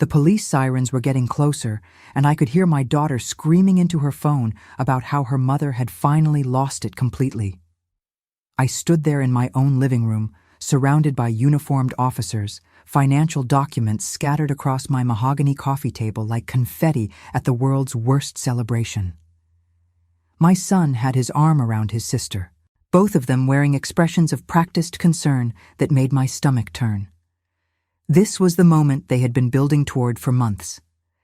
The police sirens were getting closer, and I could hear my daughter screaming into her phone about how her mother had finally lost it completely. I stood there in my own living room, surrounded by uniformed officers, financial documents scattered across my mahogany coffee table like confetti at the world's worst celebration. My son had his arm around his sister, both of them wearing expressions of practiced concern that made my stomach turn. This was the moment they had been building toward for months.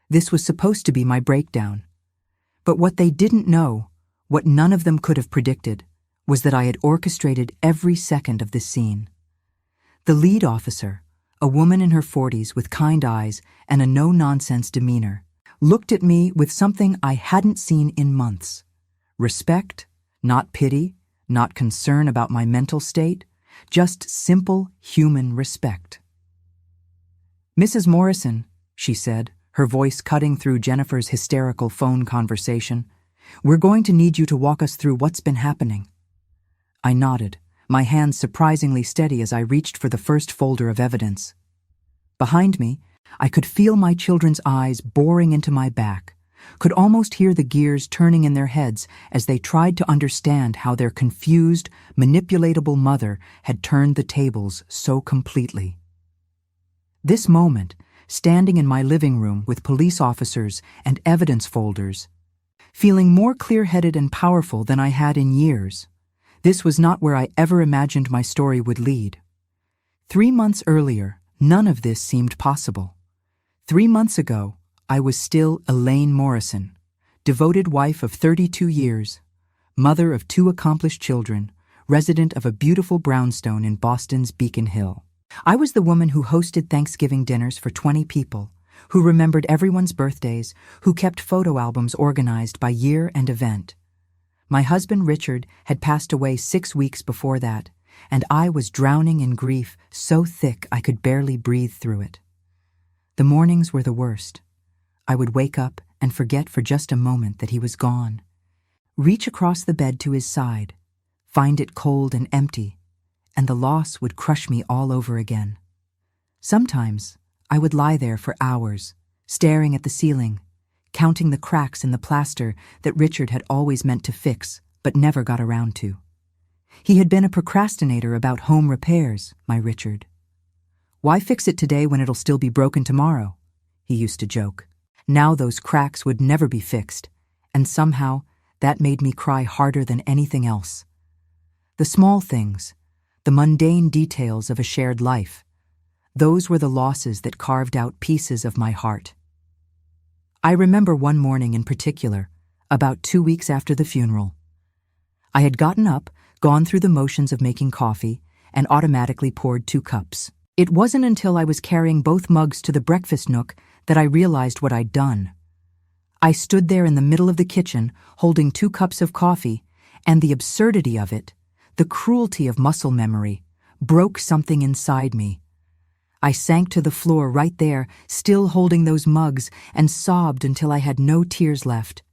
This was supposed to be my breakdown. But what they didn't know, what none of them could have predicted, was that I had orchestrated every second of this scene. The lead officer, a woman in her 40s with kind eyes and a no-nonsense demeanor, looked at me with something I hadn't seen in months. Respect, not pity, not concern about my mental state, just simple human respect. "Mrs. Morrison," she said, her voice cutting through Jennifer's hysterical phone conversation, "we're going to need you to walk us through what's been happening." I nodded, my hands surprisingly steady as I reached for the first folder of evidence. Behind me, I could feel my children's eyes boring into my back, could almost hear the gears turning in their heads as they tried to understand how their confused, manipulatable mother had turned the tables so completely. This moment, standing in my living room with police officers and evidence folders, feeling more clear-headed and powerful than I had in years, this was not where I ever imagined my story would lead. 3 months earlier, none of this seemed possible. 3 months ago, I was still Elaine Morrison, devoted wife of 32 years, mother of 2 accomplished children, resident of a beautiful brownstone in Boston's Beacon Hill. I was the woman who hosted Thanksgiving dinners for 20 people, who remembered everyone's birthdays, who kept photo albums organized by year and event. My husband Richard had passed away 6 weeks before that, and I was drowning in grief so thick I could barely breathe through it. The mornings were the worst. I would wake up and forget for just a moment that he was gone. Reach across the bed to his side, find it cold and empty, and the loss would crush me all over again. Sometimes I would lie there for hours, staring at the ceiling, counting the cracks in the plaster that Richard had always meant to fix but never got around to. He had been a procrastinator about home repairs, my Richard. "Why fix it today when it'll still be broken tomorrow?" he used to joke. Now those cracks would never be fixed, and somehow that made me cry harder than anything else. The small things, the mundane details of a shared life, those were the losses that carved out pieces of my heart. I remember one morning in particular, about 2 weeks after the funeral. I had gotten up, gone through the motions of making coffee, and automatically poured 2 cups. It wasn't until I was carrying both mugs to the breakfast nook that I realized what I'd done. I stood there in the middle of the kitchen, holding 2 cups of coffee, and the absurdity of it, the cruelty of muscle memory, broke something inside me. I sank to the floor right there, still holding those mugs, and sobbed until I had no tears left.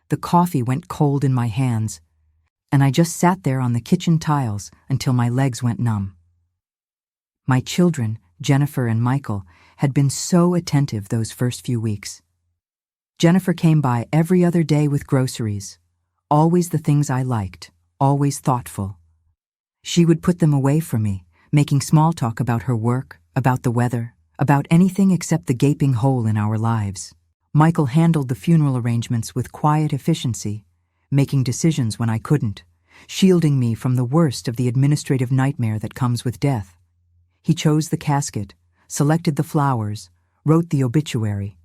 The coffee went cold in my hands, and I just sat there on the kitchen tiles until my legs went numb. My children, Jennifer and Michael, had been so attentive those first few weeks. Jennifer came by every other day with groceries, always the things I liked, always thoughtful. She would put them away from me, making small talk about her work, about the weather, about anything except the gaping hole in our lives. Michael handled the funeral arrangements with quiet efficiency, making decisions when I couldn't, shielding me from the worst of the administrative nightmare that comes with death. He chose the casket, selected the flowers, wrote the obituary.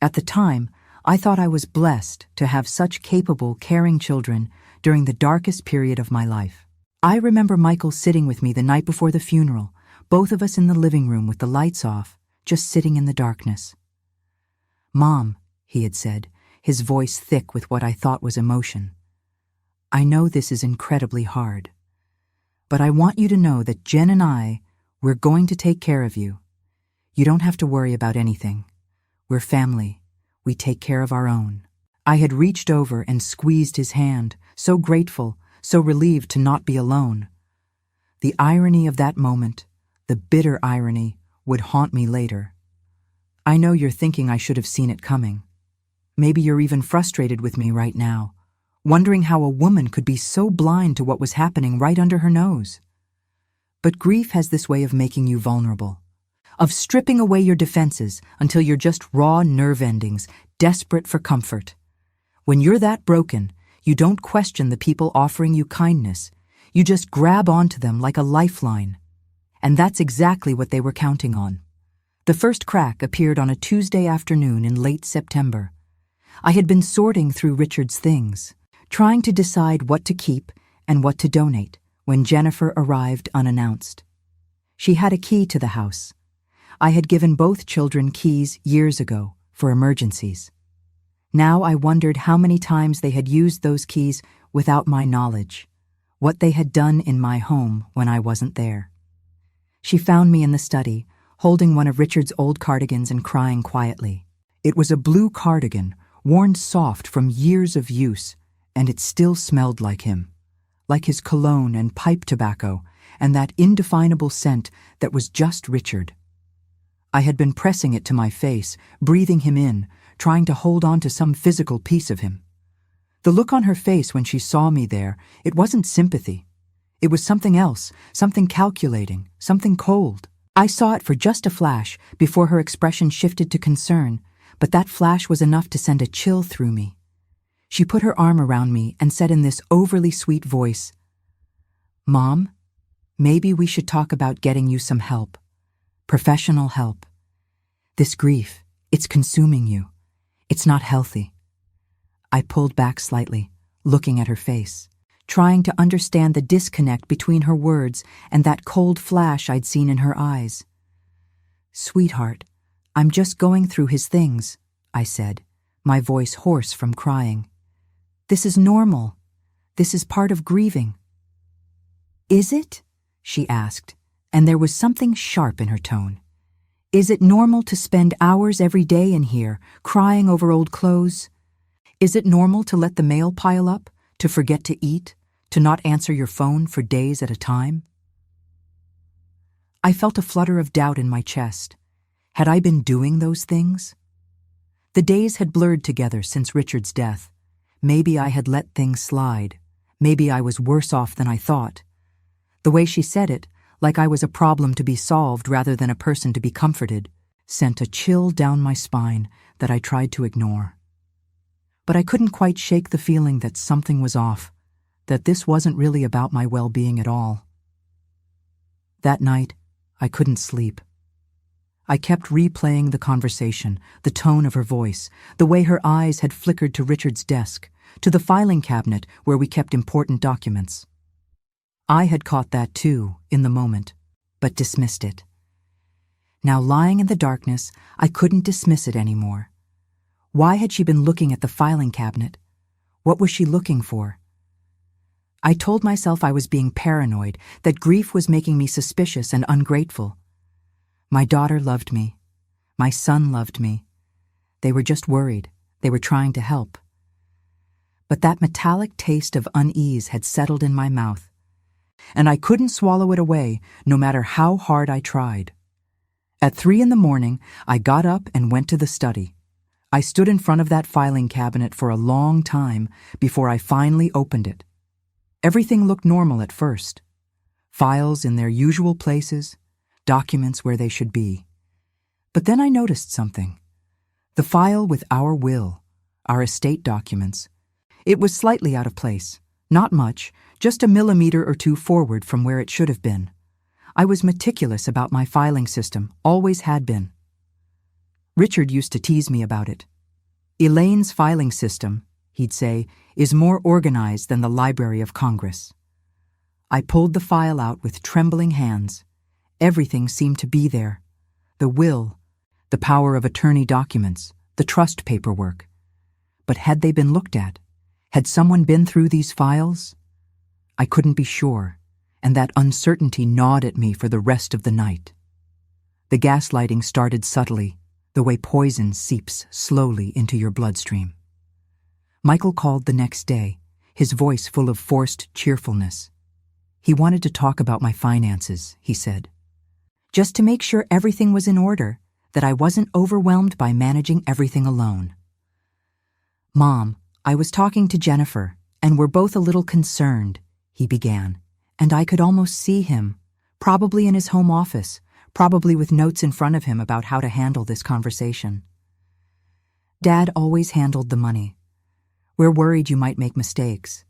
At the time, I thought I was blessed to have such capable, caring children during the darkest period of my life. I remember Michael sitting with me the night before the funeral, both of us in the living room with the lights off, just sitting in the darkness. "Mom," he had said, his voice thick with what I thought was emotion, "I know this is incredibly hard, but I want you to know that Jen and we're going to take care of you. You don't have to worry about anything. We're family. We take care of our own." I had reached over and squeezed his hand, so grateful, so relieved to not be alone. The irony of that moment, the bitter irony, would haunt me later. I know you're thinking I should have seen it coming. Maybe you're even frustrated with me right now, wondering how a woman could be so blind to what was happening right under her nose. But grief has this way of making you vulnerable, of stripping away your defenses until you're just raw nerve endings, desperate for comfort. When you're that broken, you don't question the people offering you kindness. You just grab onto them like a lifeline. And that's exactly what they were counting on. The first crack appeared on a Tuesday afternoon in late September. I had been sorting through Richard's things, trying to decide what to keep and what to donate, when Jennifer arrived unannounced. She had a key to the house. I had given both children keys years ago for emergencies. Now I wondered how many times they had used those keys without my knowledge, what they had done in my home when I wasn't there. She found me in the study, holding one of Richard's old cardigans and crying quietly. It was a blue cardigan, worn soft from years of use, and it still smelled like him, like his cologne and pipe tobacco and that indefinable scent that was just Richard. I had been pressing it to my face, breathing him in, trying to hold on to some physical piece of him. The look on her face when she saw me there, it wasn't sympathy. It was something else, something calculating, something cold. I saw it for just a flash before her expression shifted to concern, but that flash was enough to send a chill through me. She put her arm around me and said in this overly sweet voice, "Mom, maybe we should talk about getting you some help. Professional help. This grief, it's consuming you. It's not healthy." I pulled back slightly, looking at her face, trying to understand the disconnect between her words and that cold flash I'd seen in her eyes. "Sweetheart, I'm just going through his things," I said, my voice hoarse from crying. "This is normal. This is part of grieving." "Is it?" she asked, and there was something sharp in her tone. "Is it normal to spend hours every day in here, crying over old clothes? Is it normal to let the mail pile up, to forget to eat, to not answer your phone for days at a time?" I felt a flutter of doubt in my chest. Had I been doing those things? The days had blurred together since Richard's death. Maybe I had let things slide. Maybe I was worse off than I thought. The way she said it, like I was a problem to be solved rather than a person to be comforted, sent a chill down my spine that I tried to ignore. But I couldn't quite shake the feeling that something was off, that this wasn't really about my well-being at all. That night, I couldn't sleep. I kept replaying the conversation, the tone of her voice, the way her eyes had flickered to Richard's desk, to the filing cabinet where we kept important documents. I had caught that too, in the moment, but dismissed it. Now lying in the darkness, I couldn't dismiss it anymore. Why had she been looking at the filing cabinet? What was she looking for? I told myself I was being paranoid, that grief was making me suspicious and ungrateful. My daughter loved me. My son loved me. They were just worried. They were trying to help. But that metallic taste of unease had settled in my mouth, and I couldn't swallow it away, no matter how hard I tried. At 3 a.m, I got up and went to the study. I stood in front of that filing cabinet for a long time before I finally opened it. Everything looked normal at first. Files in their usual places, documents where they should be. But then I noticed something. The file with our will, our estate documents, it was slightly out of place. Not much, just a millimeter or two forward from where it should have been. I was meticulous about my filing system, always had been. Richard used to tease me about it. "Elaine's filing system," he'd say, "is more organized than the Library of Congress." I pulled the file out with trembling hands. Everything seemed to be there. The will, the power of attorney documents, the trust paperwork. But had they been looked at? Had someone been through these files? I couldn't be sure, and that uncertainty gnawed at me for the rest of the night. The gaslighting started subtly, the way poison seeps slowly into your bloodstream. Michael called the next day, his voice full of forced cheerfulness. He wanted to talk about my finances, he said. "Just to make sure everything was in order, that I wasn't overwhelmed by managing everything alone. "Mom, I was talking to Jennifer, and we're both a little concerned," he began, and I could almost see him, probably in his home office, probably with notes in front of him about how to handle this conversation. "Dad always handled the money. We're worried you might make mistakes.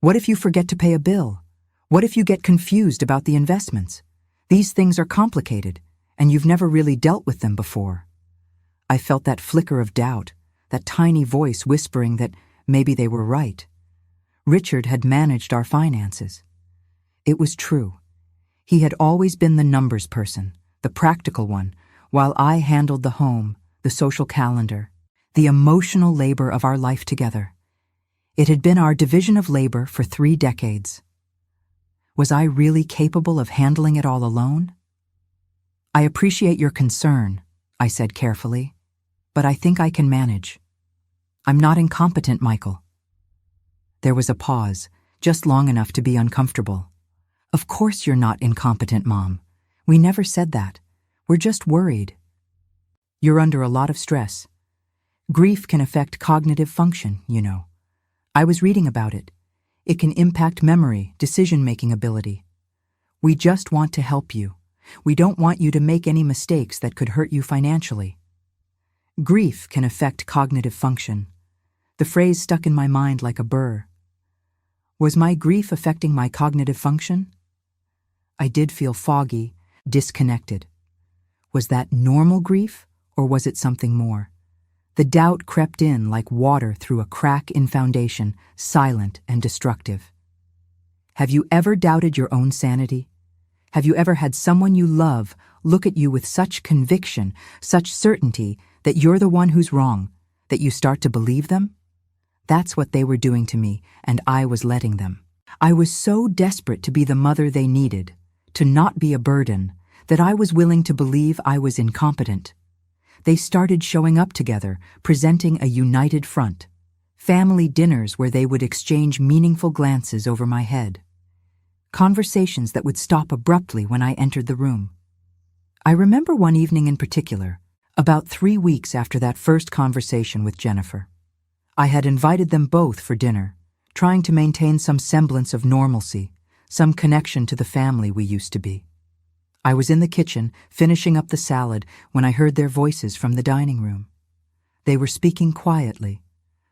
What if you forget to pay a bill? What if you get confused about the investments? These things are complicated, and you've never really dealt with them before." I felt that flicker of doubt, that tiny voice whispering that maybe they were right. Richard had managed our finances. It was true. He had always been the numbers person, the practical one, while I handled the home, the social calendar, the emotional labor of our life together. It had been our division of labor for 3 decades. Was I really capable of handling it all alone? "I appreciate your concern," I said carefully, "but I think I can manage. I'm not incompetent, Michael." There was a pause, just long enough to be uncomfortable. "Of course you're not incompetent, Mom. We never said that. We're just worried. You're under a lot of stress. Grief can affect cognitive function, you know. I was reading about it. It can impact memory, decision-making ability. We just want to help you. We don't want you to make any mistakes that could hurt you financially." Grief can affect cognitive function. The phrase stuck in my mind like a burr. Was my grief affecting my cognitive function? I did feel foggy, disconnected. Was that normal grief, or was it something more? The doubt crept in like water through a crack in foundation, silent and destructive. Have you ever doubted your own sanity? Have you ever had someone you love look at you with such conviction, such certainty that you're the one who's wrong, that you start to believe them? That's what they were doing to me, and I was letting them. I was so desperate to be the mother they needed, to not be a burden, that I was willing to believe I was incompetent. They started showing up together, presenting a united front. Family dinners where they would exchange meaningful glances over my head. Conversations that would stop abruptly when I entered the room. I remember one evening in particular, about 3 weeks after that first conversation with Jennifer. I had invited them both for dinner, trying to maintain some semblance of normalcy, some connection to the family we used to be. I was in the kitchen, finishing up the salad, when I heard their voices from the dining room. They were speaking quietly,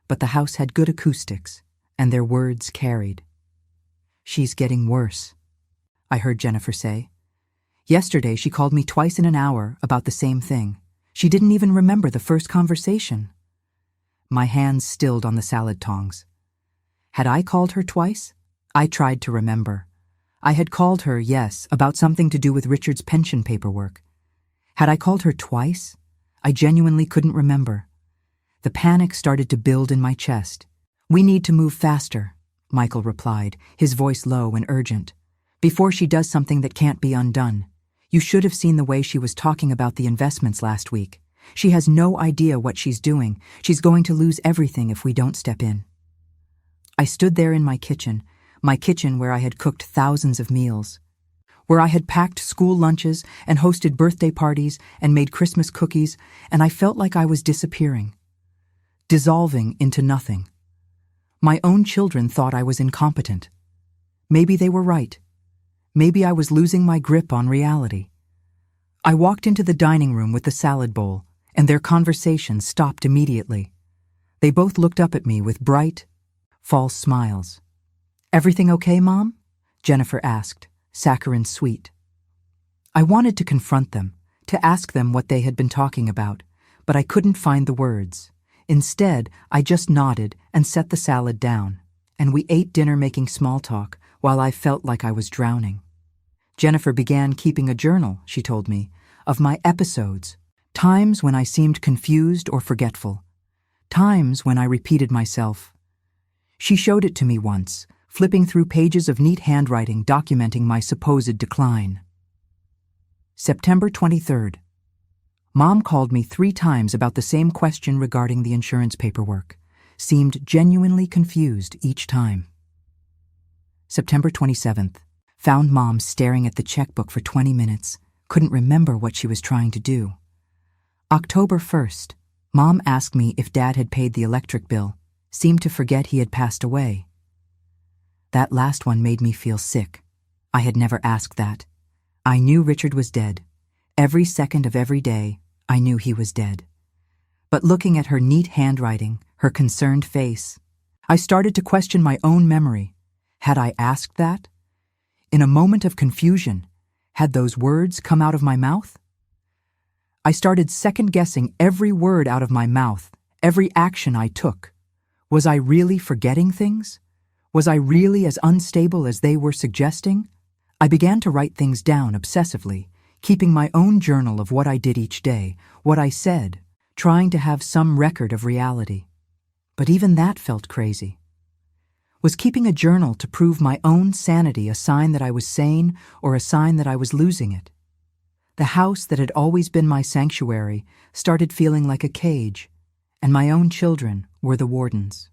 but the house had good acoustics, and their words carried. "She's getting worse," I heard Jennifer say. "Yesterday she called me twice in an hour about the same thing. She didn't even remember the first conversation." My hands stilled on the salad tongs. Had I called her twice? I tried to remember. I had called her, yes, about something to do with Richard's pension paperwork. Had I called her twice? I genuinely couldn't remember. The panic started to build in my chest. "We need to move faster," Michael replied, his voice low and urgent. "Before she does something that can't be undone. You should have seen the way she was talking about the investments last week. She has no idea what she's doing. She's going to lose everything if we don't step in." I stood there in my kitchen where I had cooked thousands of meals, where I had packed school lunches and hosted birthday parties and made Christmas cookies, and I felt like I was disappearing, dissolving into nothing. My own children thought I was incompetent. Maybe they were right. Maybe I was losing my grip on reality. I walked into the dining room with the salad bowl, and their conversation stopped immediately. They both looked up at me with bright, false smiles. "Everything okay, Mom?" Jennifer asked, saccharine sweet. I wanted to confront them, to ask them what they had been talking about, but I couldn't find the words. Instead, I just nodded and set the salad down, and we ate dinner making small talk while I felt like I was drowning. Jennifer began keeping a journal, she told me, of my episodes, times when I seemed confused or forgetful, times when I repeated myself. She showed it to me once, flipping through pages of neat handwriting documenting my supposed decline. September 23rd. Mom called me 3 times about the same question regarding the insurance paperwork. Seemed genuinely confused each time. September 27th. Found Mom staring at the checkbook for 20 minutes. Couldn't remember what she was trying to do. October 1st. Mom asked me if Dad had paid the electric bill, seemed to forget he had passed away. That last one made me feel sick. I had never asked that. I knew Richard was dead. Every second of every day, I knew he was dead. But looking at her neat handwriting, her concerned face, I started to question my own memory. Had I asked that? In a moment of confusion, had those words come out of my mouth? I started second-guessing every word out of my mouth, every action I took. Was I really forgetting things? Was I really as unstable as they were suggesting? I began to write things down obsessively, keeping my own journal of what I did each day, what I said, trying to have some record of reality. But even that felt crazy. Was keeping a journal to prove my own sanity a sign that I was sane or a sign that I was losing it? The house that had always been my sanctuary started feeling like a cage, and my own children were the wardens.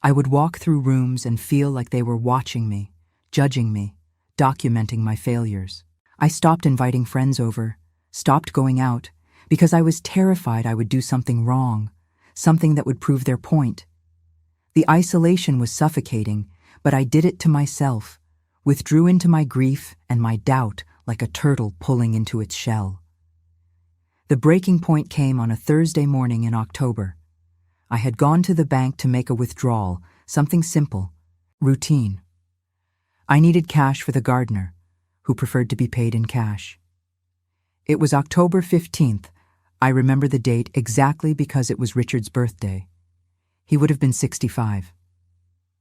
I would walk through rooms and feel like they were watching me, judging me, documenting my failures. I stopped inviting friends over, stopped going out, because I was terrified I would do something wrong, something that would prove their point. The isolation was suffocating, but I did it to myself, withdrew into my grief and my doubt like a turtle pulling into its shell. The breaking point came on a Thursday morning in October. I had gone to the bank to make a withdrawal, something simple, routine. I needed cash for the gardener, who preferred to be paid in cash. It was October 15th. I remember the date exactly because it was Richard's birthday. He would have been 65.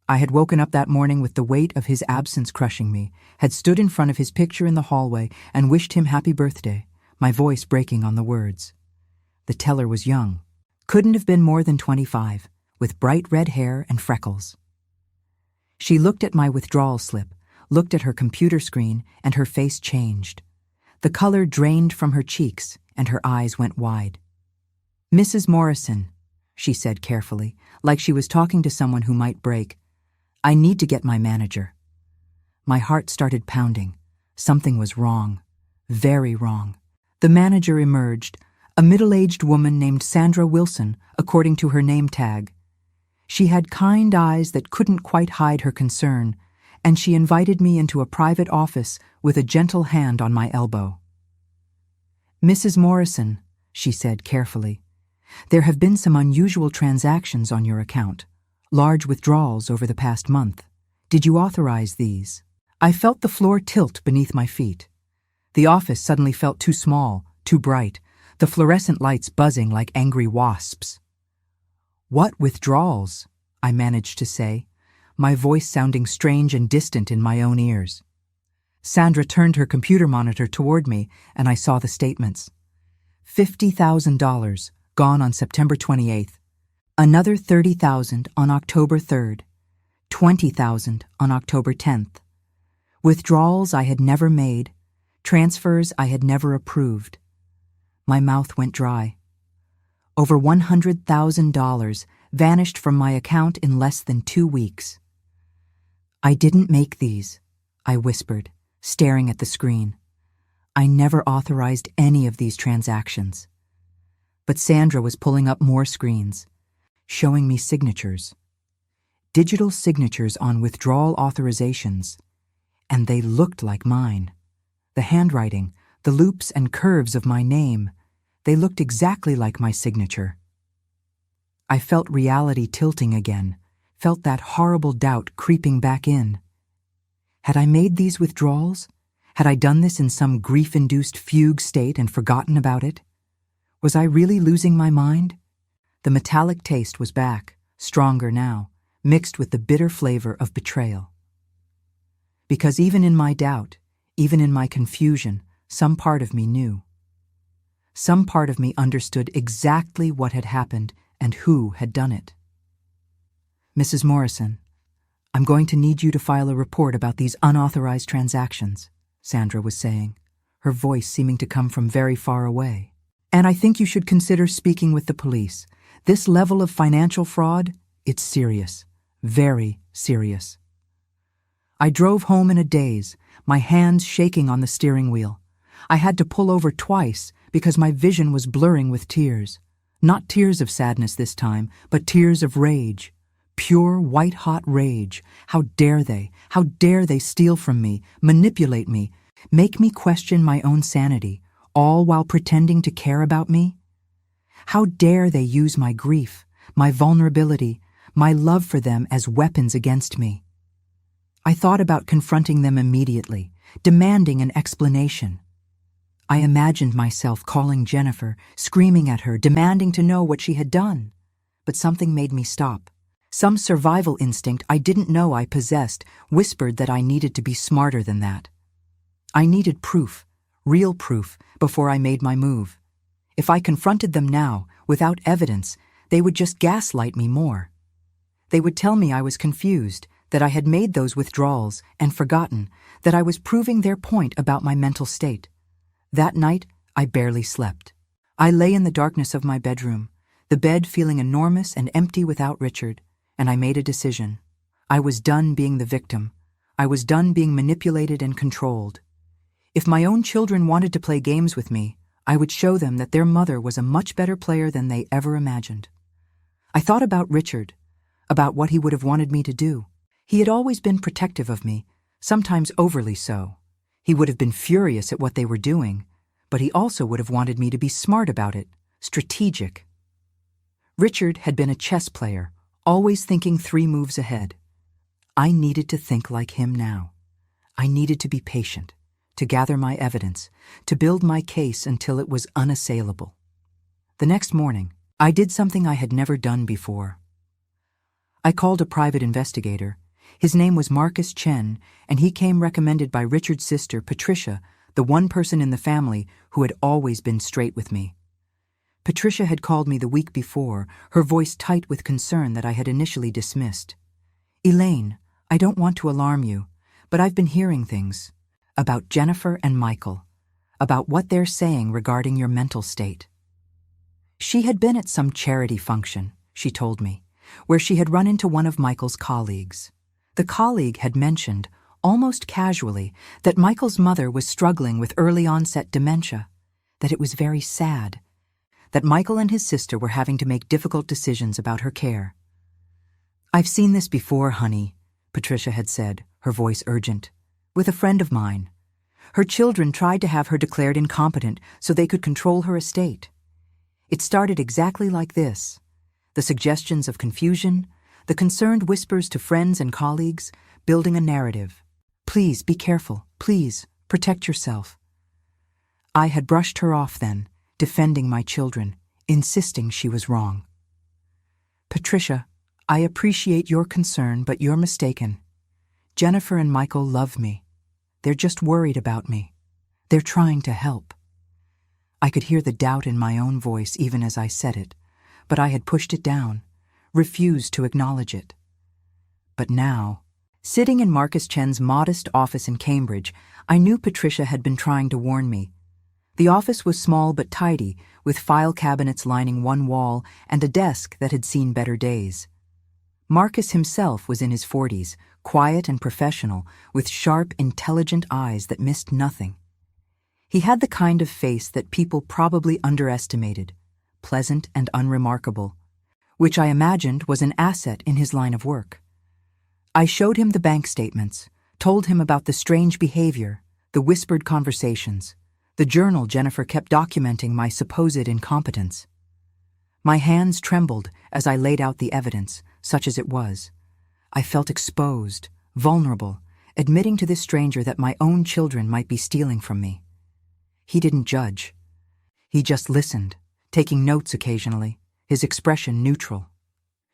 I had woken up that morning with the weight of his absence crushing me, had stood in front of his picture in the hallway and wished him happy birthday, my voice breaking on the words. The teller was young, couldn't have been more than 25, with bright red hair and freckles. She looked at my withdrawal slip, looked at her computer screen, and her face changed. The color drained from her cheeks, and her eyes went wide. "Mrs. Morrison," she said carefully, like she was talking to someone who might break, "I need to get my manager." My heart started pounding. Something was wrong. Very wrong. The manager emerged, a middle-aged woman named Sandra Wilson, according to her name tag. She had kind eyes that couldn't quite hide her concern, and she invited me into a private office with a gentle hand on my elbow. "Mrs. Morrison," she said carefully, "there have been some unusual transactions on your account. Large withdrawals over the past month. Did you authorize these?" I felt the floor tilt beneath my feet. The office suddenly felt too small, too bright, the fluorescent lights buzzing like angry wasps. "What withdrawals?" I managed to say, my voice sounding strange and distant in my own ears. Sandra turned her computer monitor toward me, and I saw the statements. $50,000, gone on September 28th. Another $30,000 on October 3rd. $20,000 on October 10th. Withdrawals I had never made. Transfers I had never approved. My mouth went dry. Over $100,000 vanished from my account in less than 2 weeks. "I didn't make these," I whispered, staring at the screen. "I never authorized any of these transactions." But Sandra was pulling up more screens, showing me signatures. Digital signatures on withdrawal authorizations, and they looked like mine. The handwriting, the loops and curves of my name, they looked exactly like my signature. I felt reality tilting again, felt that horrible doubt creeping back in. Had I made these withdrawals? Had I done this in some grief-induced fugue state and forgotten about it? Was I really losing my mind? The metallic taste was back, stronger now, mixed with the bitter flavor of betrayal. Because even in my doubt, even in my confusion, some part of me knew. Some part of me understood exactly what had happened and who had done it. "Mrs. Morrison, I'm going to need you to file a report about these unauthorized transactions," Sandra was saying, her voice seeming to come from very far away. "And I think you should consider speaking with the police. This level of financial fraud, it's serious, very serious." I drove home in a daze, my hands shaking on the steering wheel. I had to pull over twice because my vision was blurring with tears. Not tears of sadness this time, but tears of rage. Pure, white-hot rage. How dare they? How dare they steal from me, manipulate me, make me question my own sanity, all while pretending to care about me? How dare they use my grief, my vulnerability, my love for them as weapons against me? I thought about confronting them immediately, demanding an explanation. I imagined myself calling Jennifer, screaming at her, demanding to know what she had done. But something made me stop. Some survival instinct I didn't know I possessed whispered that I needed to be smarter than that. I needed proof, real proof, before I made my move. If I confronted them now, without evidence, they would just gaslight me more. They would tell me I was confused, that I had made those withdrawals and forgotten, that I was proving their point about my mental state. That night, I barely slept. I lay in the darkness of my bedroom, the bed feeling enormous and empty without Richard, and I made a decision. I was done being the victim. I was done being manipulated and controlled. If my own children wanted to play games with me, I would show them that their mother was a much better player than they ever imagined. I thought about Richard, about what he would have wanted me to do. He had always been protective of me, sometimes overly so. He would have been furious at what they were doing, but he also would have wanted me to be smart about it, strategic. Richard had been a chess player, always thinking 3 moves ahead. I needed to think like him now. I needed to be patient, to gather my evidence, to build my case until it was unassailable. The next morning, I did something I had never done before. I called a private investigator. His name was Marcus Chen, and he came recommended by Richard's sister, Patricia, the one person in the family who had always been straight with me. Patricia had called me the week before, her voice tight with concern that I had initially dismissed. "Elaine, I don't want to alarm you, but I've been hearing things about Jennifer and Michael, about what they're saying regarding your mental state." She had been at some charity function, she told me, where she had run into one of Michael's colleagues. The colleague had mentioned, almost casually, that Michael's mother was struggling with early-onset dementia, that it was very sad, that Michael and his sister were having to make difficult decisions about her care. "I've seen this before, honey," Patricia had said, her voice urgent, "with a friend of mine. Her children tried to have her declared incompetent so they could control her estate. It started exactly like this: the suggestions of confusion, the concerned whispers to friends and colleagues, building a narrative. Please be careful, please protect yourself." I had brushed her off then, defending my children, insisting she was wrong. "Patricia, I appreciate your concern, but you're mistaken. Jennifer and Michael love me. They're just worried about me. They're trying to help." I could hear the doubt in my own voice even as I said it, but I had pushed it down, refused to acknowledge it. But now, sitting in Marcus Chen's modest office in Cambridge, I knew Patricia had been trying to warn me. The office was small but tidy, with file cabinets lining one wall and a desk that had seen better days. Marcus himself was in his 40s, quiet and professional, with sharp, intelligent eyes that missed nothing. He had the kind of face that people probably underestimated, pleasant and unremarkable, which I imagined was an asset in his line of work. I showed him the bank statements, told him about the strange behavior, the whispered conversations, the journal Jennifer kept documenting my supposed incompetence. My hands trembled as I laid out the evidence, such as it was. I felt exposed, vulnerable, admitting to this stranger that my own children might be stealing from me. He didn't judge. He just listened, taking notes occasionally, his expression neutral.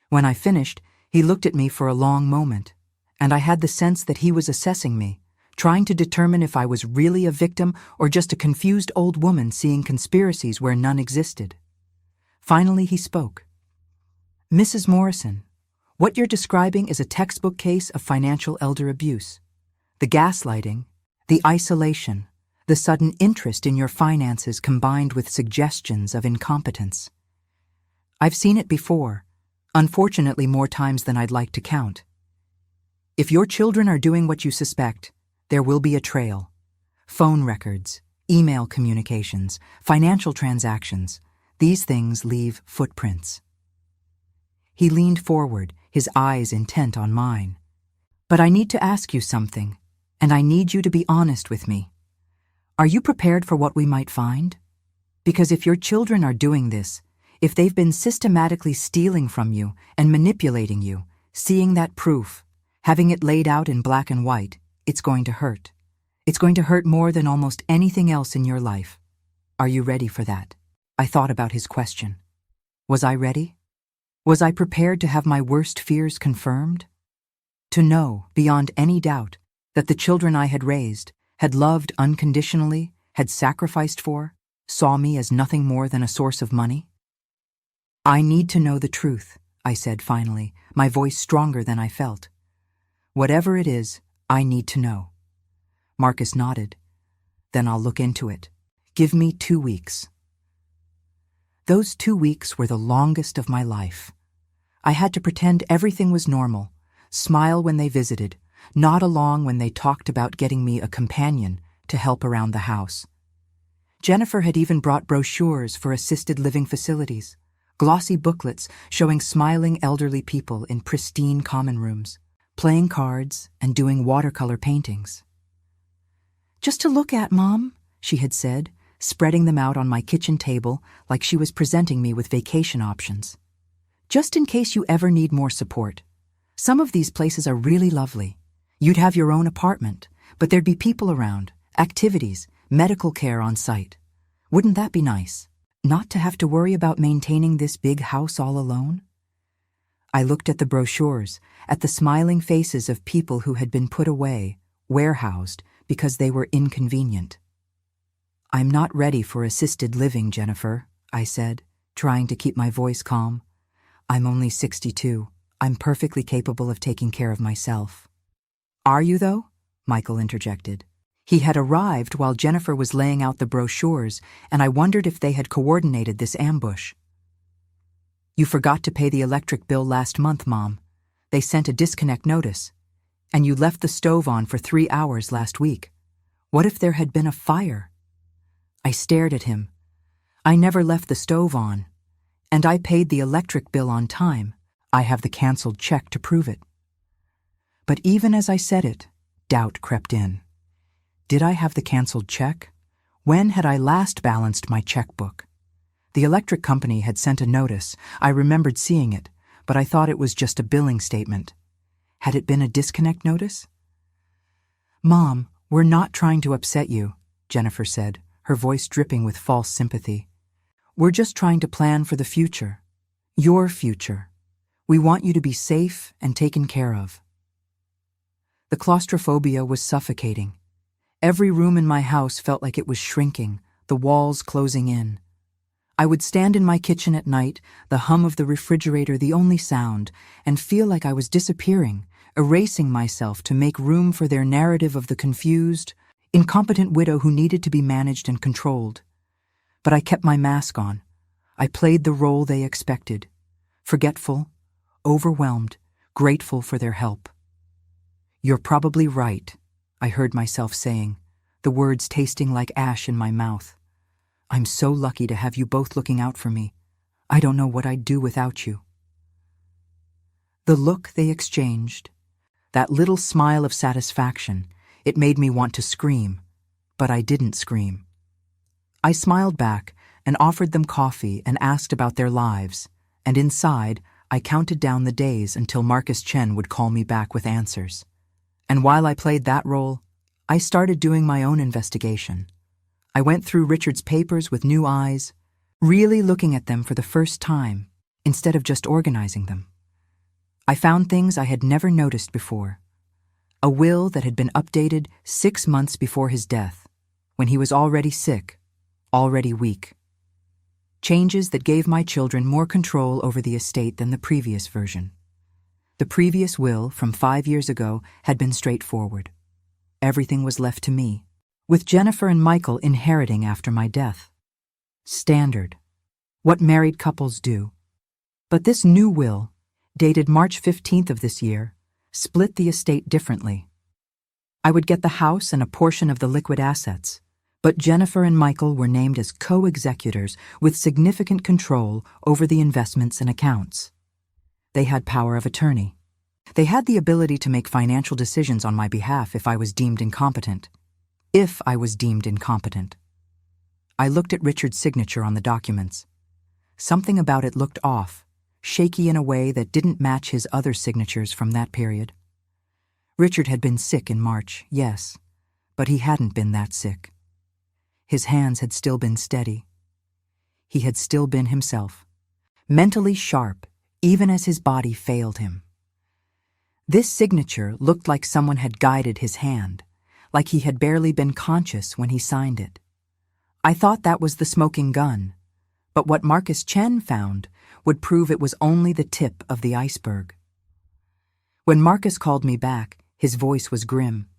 When I finished, he looked at me for a long moment, and I had the sense that he was assessing me, trying to determine if I was really a victim or just a confused old woman seeing conspiracies where none existed. Finally, he spoke. "Mrs. Morrison, what you're describing is a textbook case of financial elder abuse. The gaslighting, the isolation, the sudden interest in your finances combined with suggestions of incompetence. I've seen it before, unfortunately more times than I'd like to count. If your children are doing what you suspect, there will be a trail. Phone records, Email communications, financial transactions, these things leave footprints. He leaned forward, his eyes intent on mine. But I need to ask you something, and I need you to be honest with me. Are you prepared for what we might find? Because if your children are doing this, if they've been systematically stealing from you and manipulating you, seeing that proof, having it laid out in black and white, it's going to hurt. It's going to hurt more than almost anything else in your life. Are you ready for that? I thought about his question. Was I ready? Was I prepared to have my worst fears confirmed? To know, beyond any doubt, that the children I had raised, had loved unconditionally, had sacrificed for, saw me as nothing more than a source of money? I need to know the truth, I said finally, my voice stronger than I felt. Whatever it is, I need to know. Marcus nodded. Then I'll look into it. Give me 2 weeks. Those 2 weeks were the longest of my life. I had to pretend everything was normal, smile when they visited, nod along when they talked about getting me a companion to help around the house. Jennifer had even brought brochures for assisted living facilities, glossy booklets showing smiling elderly people in pristine common rooms, playing cards and doing watercolor paintings. "Just to look at, Mom," she had said, spreading them out on my kitchen table like she was presenting me with vacation options. "Just in case you ever need more support. Some of these places are really lovely. You'd have your own apartment, but there'd be people around, activities, medical care on site. Wouldn't that be nice? Not to have to worry about maintaining this big house all alone?" I looked at the brochures, at the smiling faces of people who had been put away, warehoused, because they were inconvenient. "I'm not ready for assisted living, Jennifer," I said, trying to keep my voice calm. "I'm only 62. I'm perfectly capable of taking care of myself." "Are you, though?" Michael interjected. He had arrived while Jennifer was laying out the brochures, and I wondered if they had coordinated this ambush. "You forgot to pay the electric bill last month, Mom. They sent a disconnect notice. And you left the stove on for 3 hours last week. What if there had been a fire?" I stared at him. "I never left the stove on. And I paid the electric bill on time. I have the canceled check to prove it." But even as I said it, doubt crept in. Did I have the canceled check? When had I last balanced my checkbook? The electric company had sent a notice. I remembered seeing it, but I thought it was just a billing statement. Had it been a disconnect notice? "Mom, we're not trying to upset you," Jennifer said, her voice dripping with false sympathy. "We're just trying to plan for the future. Your future. We want you to be safe and taken care of." The claustrophobia was suffocating. Every room in my house felt like it was shrinking, the walls closing in. I would stand in my kitchen at night, the hum of the refrigerator the only sound, and feel like I was disappearing, erasing myself to make room for their narrative of the confused, incompetent widow who needed to be managed and controlled. But I kept my mask on. I played the role they expected, forgetful, overwhelmed, grateful for their help. "You're probably right," I heard myself saying, the words tasting like ash in my mouth. "I'm so lucky to have you both looking out for me. I don't know what I'd do without you." The look they exchanged, that little smile of satisfaction, it made me want to scream, but I didn't scream. I smiled back and offered them coffee and asked about their lives, and inside, I counted down the days until Marcus Chen would call me back with answers. And while I played that role, I started doing my own investigation. I went through Richard's papers with new eyes, really looking at them for the first time, instead of just organizing them. I found things I had never noticed before. A will that had been updated 6 months before his death, when he was already sick, already weak. Changes that gave my children more control over the estate than the previous version. The previous will, from 5 years ago, had been straightforward. Everything was left to me, with Jennifer and Michael inheriting after my death. Standard. What married couples do. But this new will, dated March 15th of this year, split the estate differently. I would get the house and a portion of the liquid assets, But Jennifer and Michael were named as co-executors with significant control over the investments and accounts. They had power of attorney. They had the ability to make financial decisions on my behalf if I was deemed incompetent. If I was deemed incompetent. I looked at Richard's signature on the documents. Something about it looked off, shaky in a way that didn't match his other signatures from that period. Richard had been sick in March, yes, but he hadn't been that sick. His hands had still been steady. He had still been himself, mentally sharp, even as his body failed him. This signature looked like someone had guided his hand, like he had barely been conscious when he signed it. I thought that was the smoking gun, but what Marcus Chen found would prove it was only the tip of the iceberg. When Marcus called me back, his voice was grim.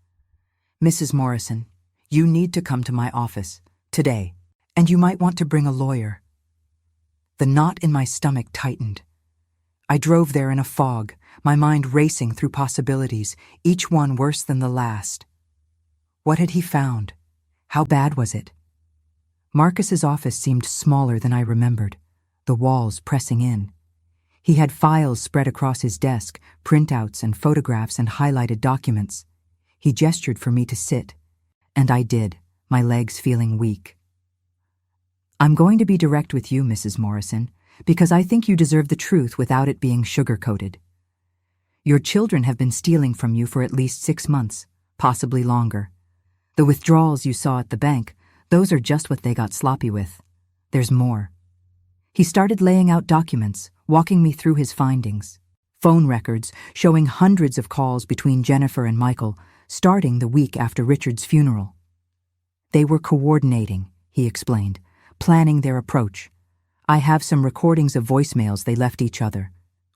"Mrs. Morrison, you need to come to my office, today, and you might want to bring a lawyer." The knot in my stomach tightened. I drove there in a fog, my mind racing through possibilities, each one worse than the last. What had he found? How bad was it? Marcus's office seemed smaller than I remembered, the walls pressing in. He had files spread across his desk, printouts and photographs and highlighted documents. He gestured for me to sit, and I did, my legs feeling weak. "I'm going to be direct with you, Mrs. Morrison, because I think you deserve the truth without it being sugar-coated. Your children have been stealing from you for at least 6 months, possibly longer. The withdrawals you saw at the bank, those are just what they got sloppy with. There's more." He started laying out documents, walking me through his findings. Phone records showing hundreds of calls between Jennifer and Michael, starting the week after Richard's funeral. They were coordinating, he explained, planning their approach. "I have some recordings of voicemails they left each other.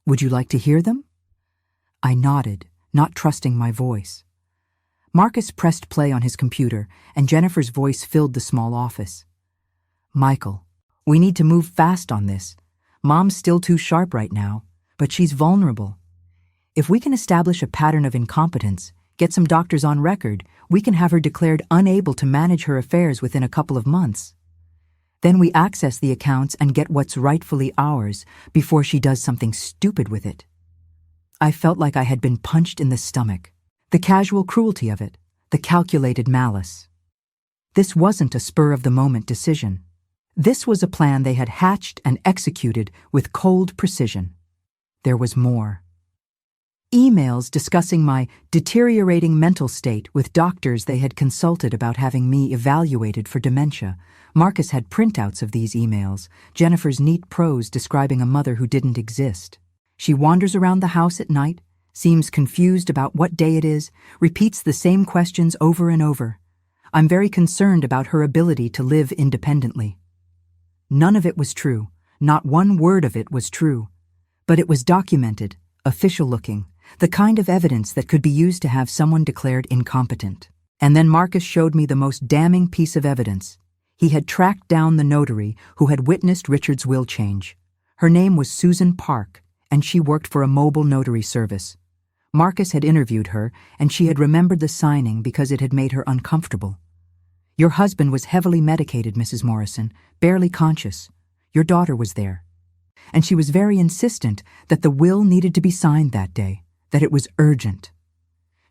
Would you like to hear them?" I nodded, not trusting my voice. Marcus pressed play on his computer, and Jennifer's voice filled the small office. "Michael, we need to move fast on this. Mom's still too sharp right now, but she's vulnerable. If we can establish a pattern of incompetence, get some doctors on record, we can have her declared unable to manage her affairs within a couple of months. Then we access the accounts and get what's rightfully ours before she does something stupid with it." I felt like I had been punched in the stomach. The casual cruelty of it, the calculated malice. This wasn't a spur-of-the-moment decision. This was a plan they had hatched and executed with cold precision. There was more. Emails discussing my deteriorating mental state with doctors they had consulted about having me evaluated for dementia. Marcus had printouts of these emails, Jennifer's neat prose describing a mother who didn't exist. She wanders around the house at night, seems confused about what day it is, repeats the same questions over and over. I'm very concerned about her ability to live independently. None of it was true. Not one word of it was true. But it was documented, official-looking, the kind of evidence that could be used to have someone declared incompetent. And then Marcus showed me the most damning piece of evidence. He had tracked down the notary who had witnessed Richard's will change. Her name was Susan Park, and she worked for a mobile notary service. Marcus had interviewed her, and she had remembered the signing because it had made her uncomfortable. "Your husband was heavily medicated, Mrs. Morrison, barely conscious. Your daughter was there. And she was very insistent that the will needed to be signed that day, that it was urgent.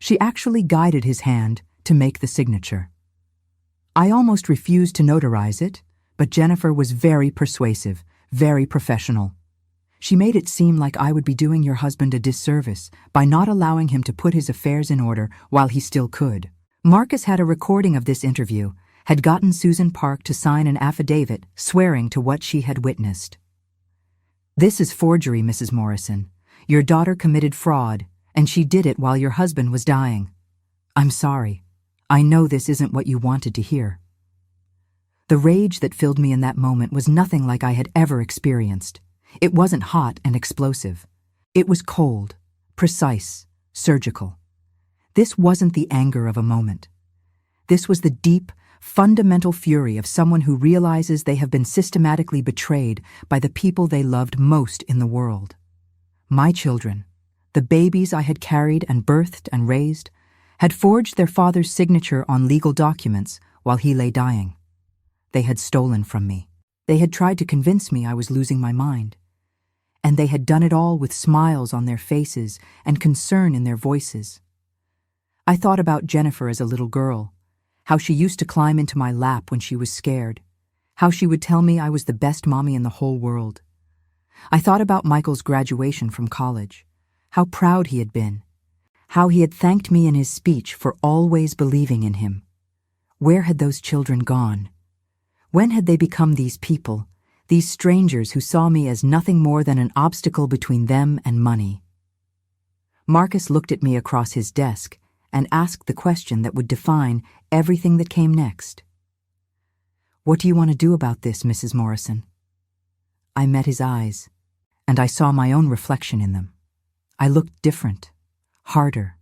She actually guided his hand to make the signature. I almost refused to notarize it, but Jennifer was very persuasive, very professional. She made it seem like I would be doing your husband a disservice by not allowing him to put his affairs in order while he still could." Marcus had a recording of this interview, had gotten Susan Park to sign an affidavit swearing to what she had witnessed. "This is forgery, Mrs. Morrison. Your daughter committed fraud, and she did it while your husband was dying. I'm sorry. I know this isn't what you wanted to hear." The rage that filled me in that moment was nothing like I had ever experienced. It wasn't hot and explosive. It was cold, precise, surgical. This wasn't the anger of a moment. This was the deep, fundamental fury of someone who realizes they have been systematically betrayed by the people they loved most in the world. My children, the babies I had carried and birthed and raised, had forged their father's signature on legal documents while he lay dying. They had stolen from me. They had tried to convince me I was losing my mind. And they had done it all with smiles on their faces and concern in their voices. I thought about Jennifer as a little girl, how she used to climb into my lap when she was scared, how she would tell me I was the best mommy in the whole world. I thought about Michael's graduation from college, how proud he had been, how he had thanked me in his speech for always believing in him. Where had those children gone? When had they become these people, these strangers who saw me as nothing more than an obstacle between them and money? Marcus looked at me across his desk and asked the question that would define everything that came next. "What do you want to do about this, Mrs. Morrison?" I met his eyes, and I saw my own reflection in them. I looked different, harder,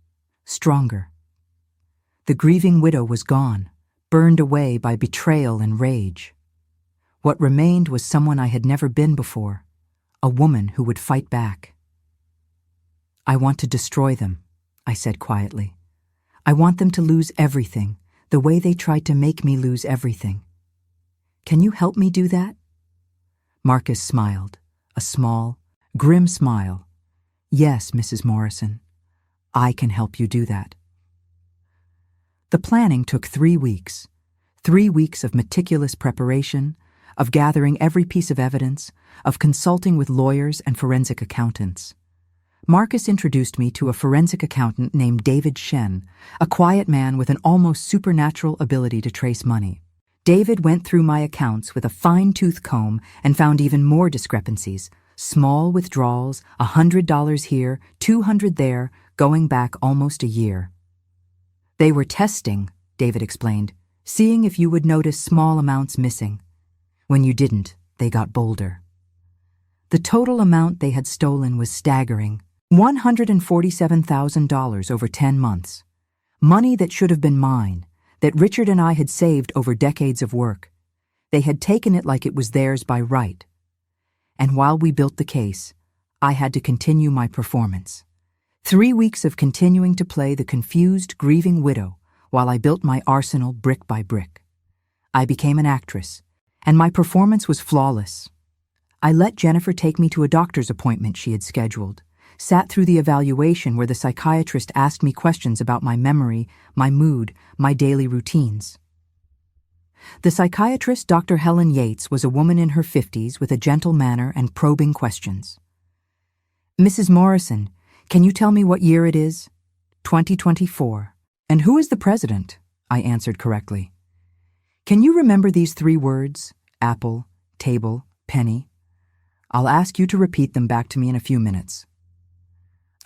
stronger. The grieving widow was gone, burned away by betrayal and rage. What remained was someone I had never been before, a woman who would fight back. "I want to destroy them," I said quietly. "I want them to lose everything, the way they tried to make me lose everything. Can you help me do that?" Marcus smiled, a small, grim smile. "Yes, Mrs. Morrison, I can help you do that." The planning took 3 weeks. 3 weeks of meticulous preparation, of gathering every piece of evidence, of consulting with lawyers and forensic accountants. Marcus introduced me to a forensic accountant named David Shen, a quiet man with an almost supernatural ability to trace money. David went through my accounts with a fine-tooth comb and found even more discrepancies, small withdrawals, $100 here, $200 there, going back almost a year. "They were testing," David explained, "seeing if you would notice small amounts missing. When you didn't, they got bolder." The total amount they had stolen was staggering, $147,000 over 10 months. Money that should have been mine, that Richard and I had saved over decades of work. They had taken it like it was theirs by right. And while we built the case, I had to continue my performance. 3 weeks of continuing to play the confused, grieving widow while I built my arsenal brick by brick. I became an actress, and my performance was flawless. I let Jennifer take me to a doctor's appointment she had scheduled, sat through the evaluation where the psychiatrist asked me questions about my memory, my mood, my daily routines. The psychiatrist, Dr. Helen Yates, was a woman in her 50s with a gentle manner and probing questions. "Mrs. Morrison, can you tell me what year it is?" 2024. "And who is the president?" I answered correctly. "Can you remember these 3 words? Apple, table, penny? I'll ask you to repeat them back to me in a few minutes."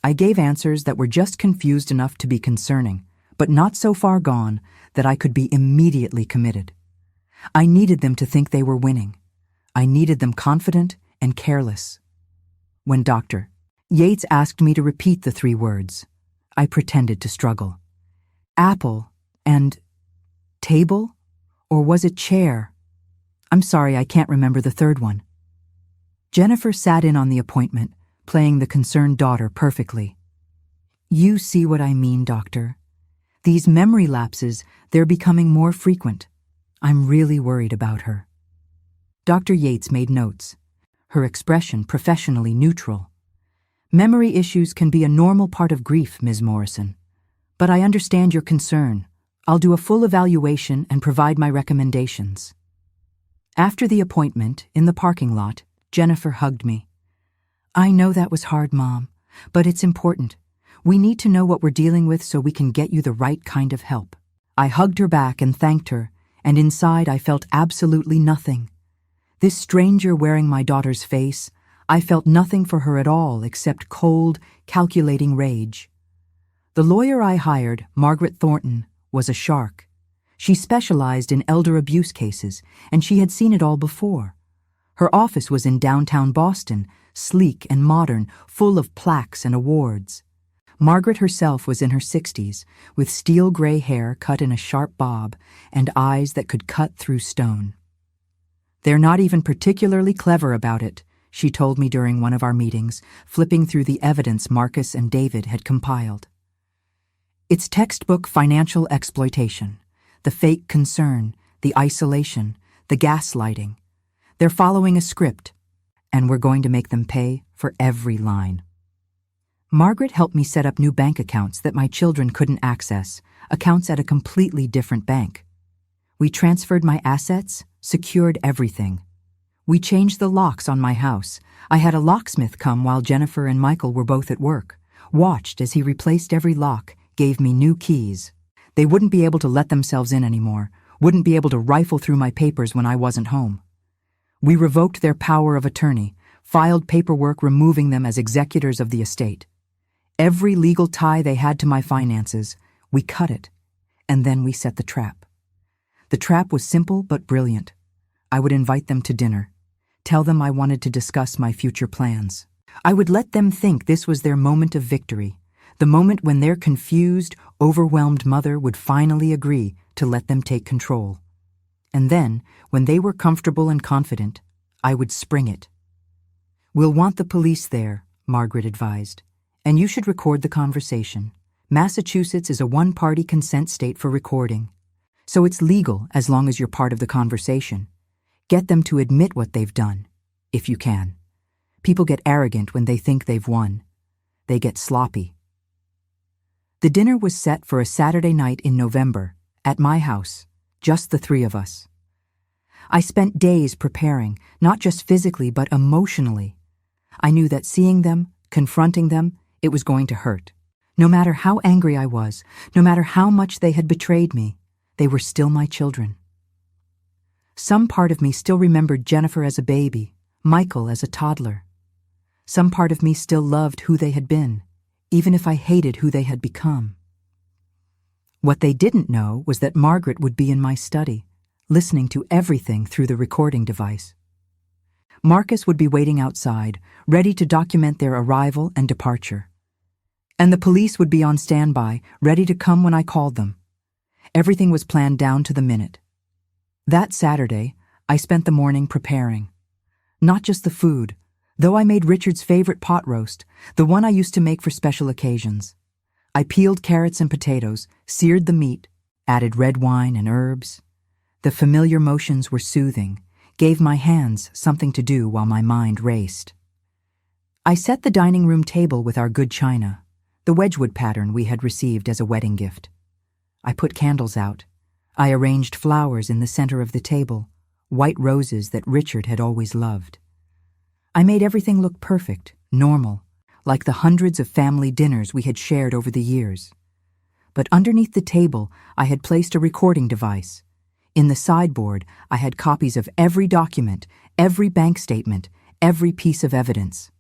I gave answers that were just confused enough to be concerning, but not so far gone that I could be immediately committed. I needed them to think they were winning. I needed them confident and careless. When Dr. Yates asked me to repeat the 3 words, I pretended to struggle. Apple and table? Or was it chair? I'm sorry, I can't remember the third one. Jennifer sat in on the appointment, playing the concerned daughter perfectly. "You see what I mean, doctor. These memory lapses, they're becoming more frequent. I'm really worried about her." Dr. Yates made notes, her expression professionally neutral. "Memory issues can be a normal part of grief, Ms. Morrison. But I understand your concern. I'll do a full evaluation and provide my recommendations." After the appointment, in the parking lot, Jennifer hugged me. "I know that was hard, Mom, but it's important. We need to know what we're dealing with so we can get you the right kind of help." I hugged her back and thanked her, and inside I felt absolutely nothing. This stranger wearing my daughter's face, I felt nothing for her at all except cold, calculating rage. The lawyer I hired, Margaret Thornton, was a shark. She specialized in elder abuse cases, and she had seen it all before. Her office was in downtown Boston, sleek and modern, full of plaques and awards. Margaret herself was in her 60s, with steel-gray hair cut in a sharp bob and eyes that could cut through stone. "They're not even particularly clever about it," she told me during one of our meetings, flipping through the evidence Marcus and David had compiled. "It's textbook financial exploitation. The fake concern, the isolation, the gaslighting. They're following a script, and we're going to make them pay for every line. Margaret helped me set up new bank accounts that my children couldn't access, accounts at a completely different bank. We transferred my assets, secured everything. We changed the locks on my house. I had a locksmith come while Jennifer and Michael were both at work, watched as he replaced every lock, gave me new keys. They wouldn't be able to let themselves in anymore, wouldn't be able to rifle through my papers when I wasn't home. We revoked their power of attorney, filed paperwork removing them as executors of the estate. Every legal tie they had to my finances, we cut it, and then we set the trap. The trap was simple but brilliant. I would invite them to dinner, tell them I wanted to discuss my future plans. I would let them think this was their moment of victory, the moment when their confused, overwhelmed mother would finally agree to let them take control. And then, when they were comfortable and confident, I would spring it. "We'll want the police there," Margaret advised, "and you should record the conversation. Massachusetts is a one-party consent state for recording, so it's legal as long as you're part of the conversation. Get them to admit what they've done, if you can. People get arrogant when they think they've won. They get sloppy." The dinner was set for a Saturday night in November, at my house, just the three of us. I spent days preparing, not just physically but emotionally. I knew that seeing them, confronting them, it was going to hurt. No matter how angry I was, no matter how much they had betrayed me, they were still my children. Some part of me still remembered Jennifer as a baby, Michael as a toddler. Some part of me still loved who they had been, even if I hated who they had become. What they didn't know was that Margaret would be in my study, listening to everything through the recording device. Marcus would be waiting outside, ready to document their arrival and departure. And the police would be on standby, ready to come when I called them. Everything was planned down to the minute. That Saturday, I spent the morning preparing. Not just the food, though I made Richard's favorite pot roast, the one I used to make for special occasions. I peeled carrots and potatoes, seared the meat, added red wine and herbs. The familiar motions were soothing, gave my hands something to do while my mind raced. I set the dining room table with our good china, the Wedgwood pattern we had received as a wedding gift. I put candles out. I arranged flowers in the center of the table, white roses that Richard had always loved. I made everything look perfect, normal, like the hundreds of family dinners we had shared over the years. But underneath the table, I had placed a recording device. In the sideboard, I had copies of every document, every bank statement, every piece of evidence.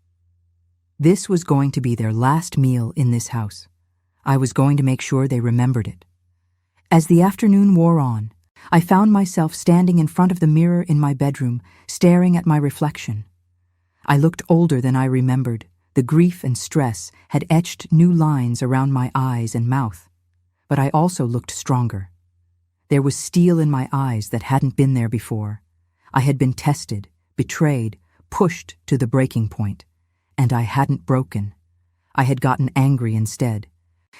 This was going to be their last meal in this house. I was going to make sure they remembered it. As the afternoon wore on, I found myself standing in front of the mirror in my bedroom, staring at my reflection. I looked older than I remembered. The grief and stress had etched new lines around my eyes and mouth. But I also looked stronger. There was steel in my eyes that hadn't been there before. I had been tested, betrayed, pushed to the breaking point. And I hadn't broken. I had gotten angry instead.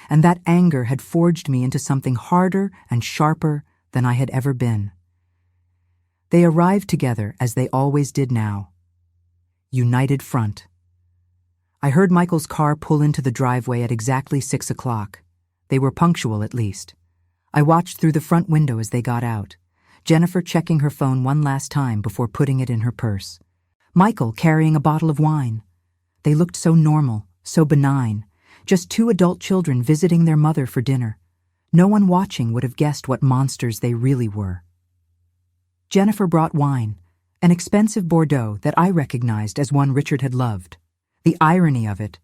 And that anger had forged me into something harder and sharper than I had ever been. They arrived together as they always did now. United front. I heard Michael's car pull into the driveway at exactly 6 o'clock. They were punctual at least. I watched through the front window as they got out, Jennifer checking her phone one last time before putting it in her purse. Michael carrying a bottle of wine. They looked so normal, so benign. Just two adult children visiting their mother for dinner. No one watching would have guessed what monsters they really were. Jennifer brought wine, an expensive Bordeaux that I recognized as one Richard had loved. The irony of it.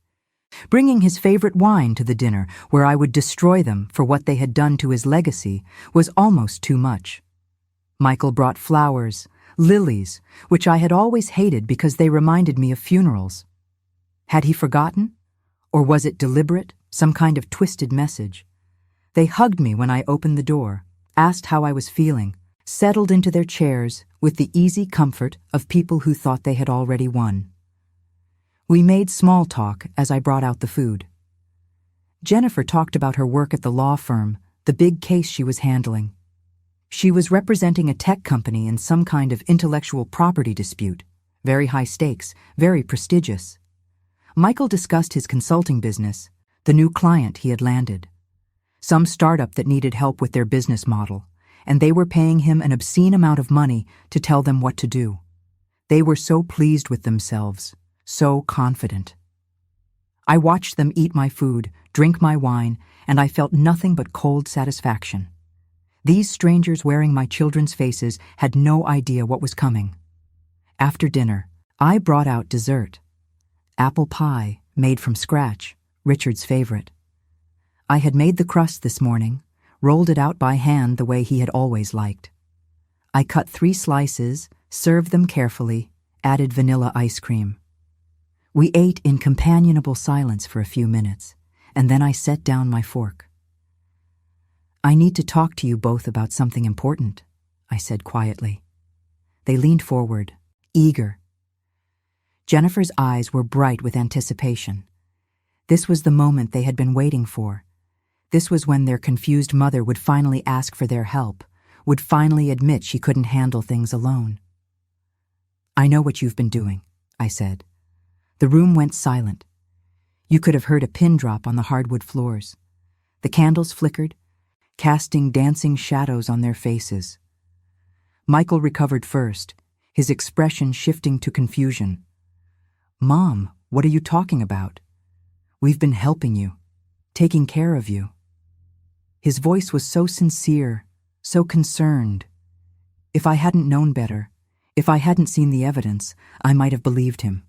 Bringing his favorite wine to the dinner where I would destroy them for what they had done to his legacy was almost too much. Michael brought flowers, lilies, which I had always hated because they reminded me of funerals. Had he forgotten? Or was it deliberate, some kind of twisted message? They hugged me when I opened the door, asked how I was feeling, settled into their chairs with the easy comfort of people who thought they had already won. We made small talk as I brought out the food. Jennifer talked about her work at the law firm, the big case she was handling. She was representing a tech company in some kind of intellectual property dispute. Very high stakes, very prestigious. Michael discussed his consulting business, the new client he had landed. Some startup that needed help with their business model, and they were paying him an obscene amount of money to tell them what to do. They were so pleased with themselves, so confident. I watched them eat my food, drink my wine, and I felt nothing but cold satisfaction. These strangers wearing my children's faces had no idea what was coming. After dinner, I brought out dessert. Apple pie, made from scratch, Richard's favorite. I had made the crust this morning, rolled it out by hand the way he had always liked. I cut 3 slices, served them carefully, added vanilla ice cream. We ate in companionable silence for a few minutes, and then I set down my fork. "I need to talk to you both about something important," I said quietly. They leaned forward, eager. Jennifer's eyes were bright with anticipation. This was the moment they had been waiting for. This was when their confused mother would finally ask for their help, would finally admit she couldn't handle things alone. "I know what you've been doing," I said. The room went silent. You could have heard a pin drop on the hardwood floors. The candles flickered, casting dancing shadows on their faces. Michael recovered first, his expression shifting to confusion. "Mom, what are you talking about? We've been helping you, taking care of you." His voice was so sincere, so concerned. If I hadn't known better, if I hadn't seen the evidence, I might have believed him.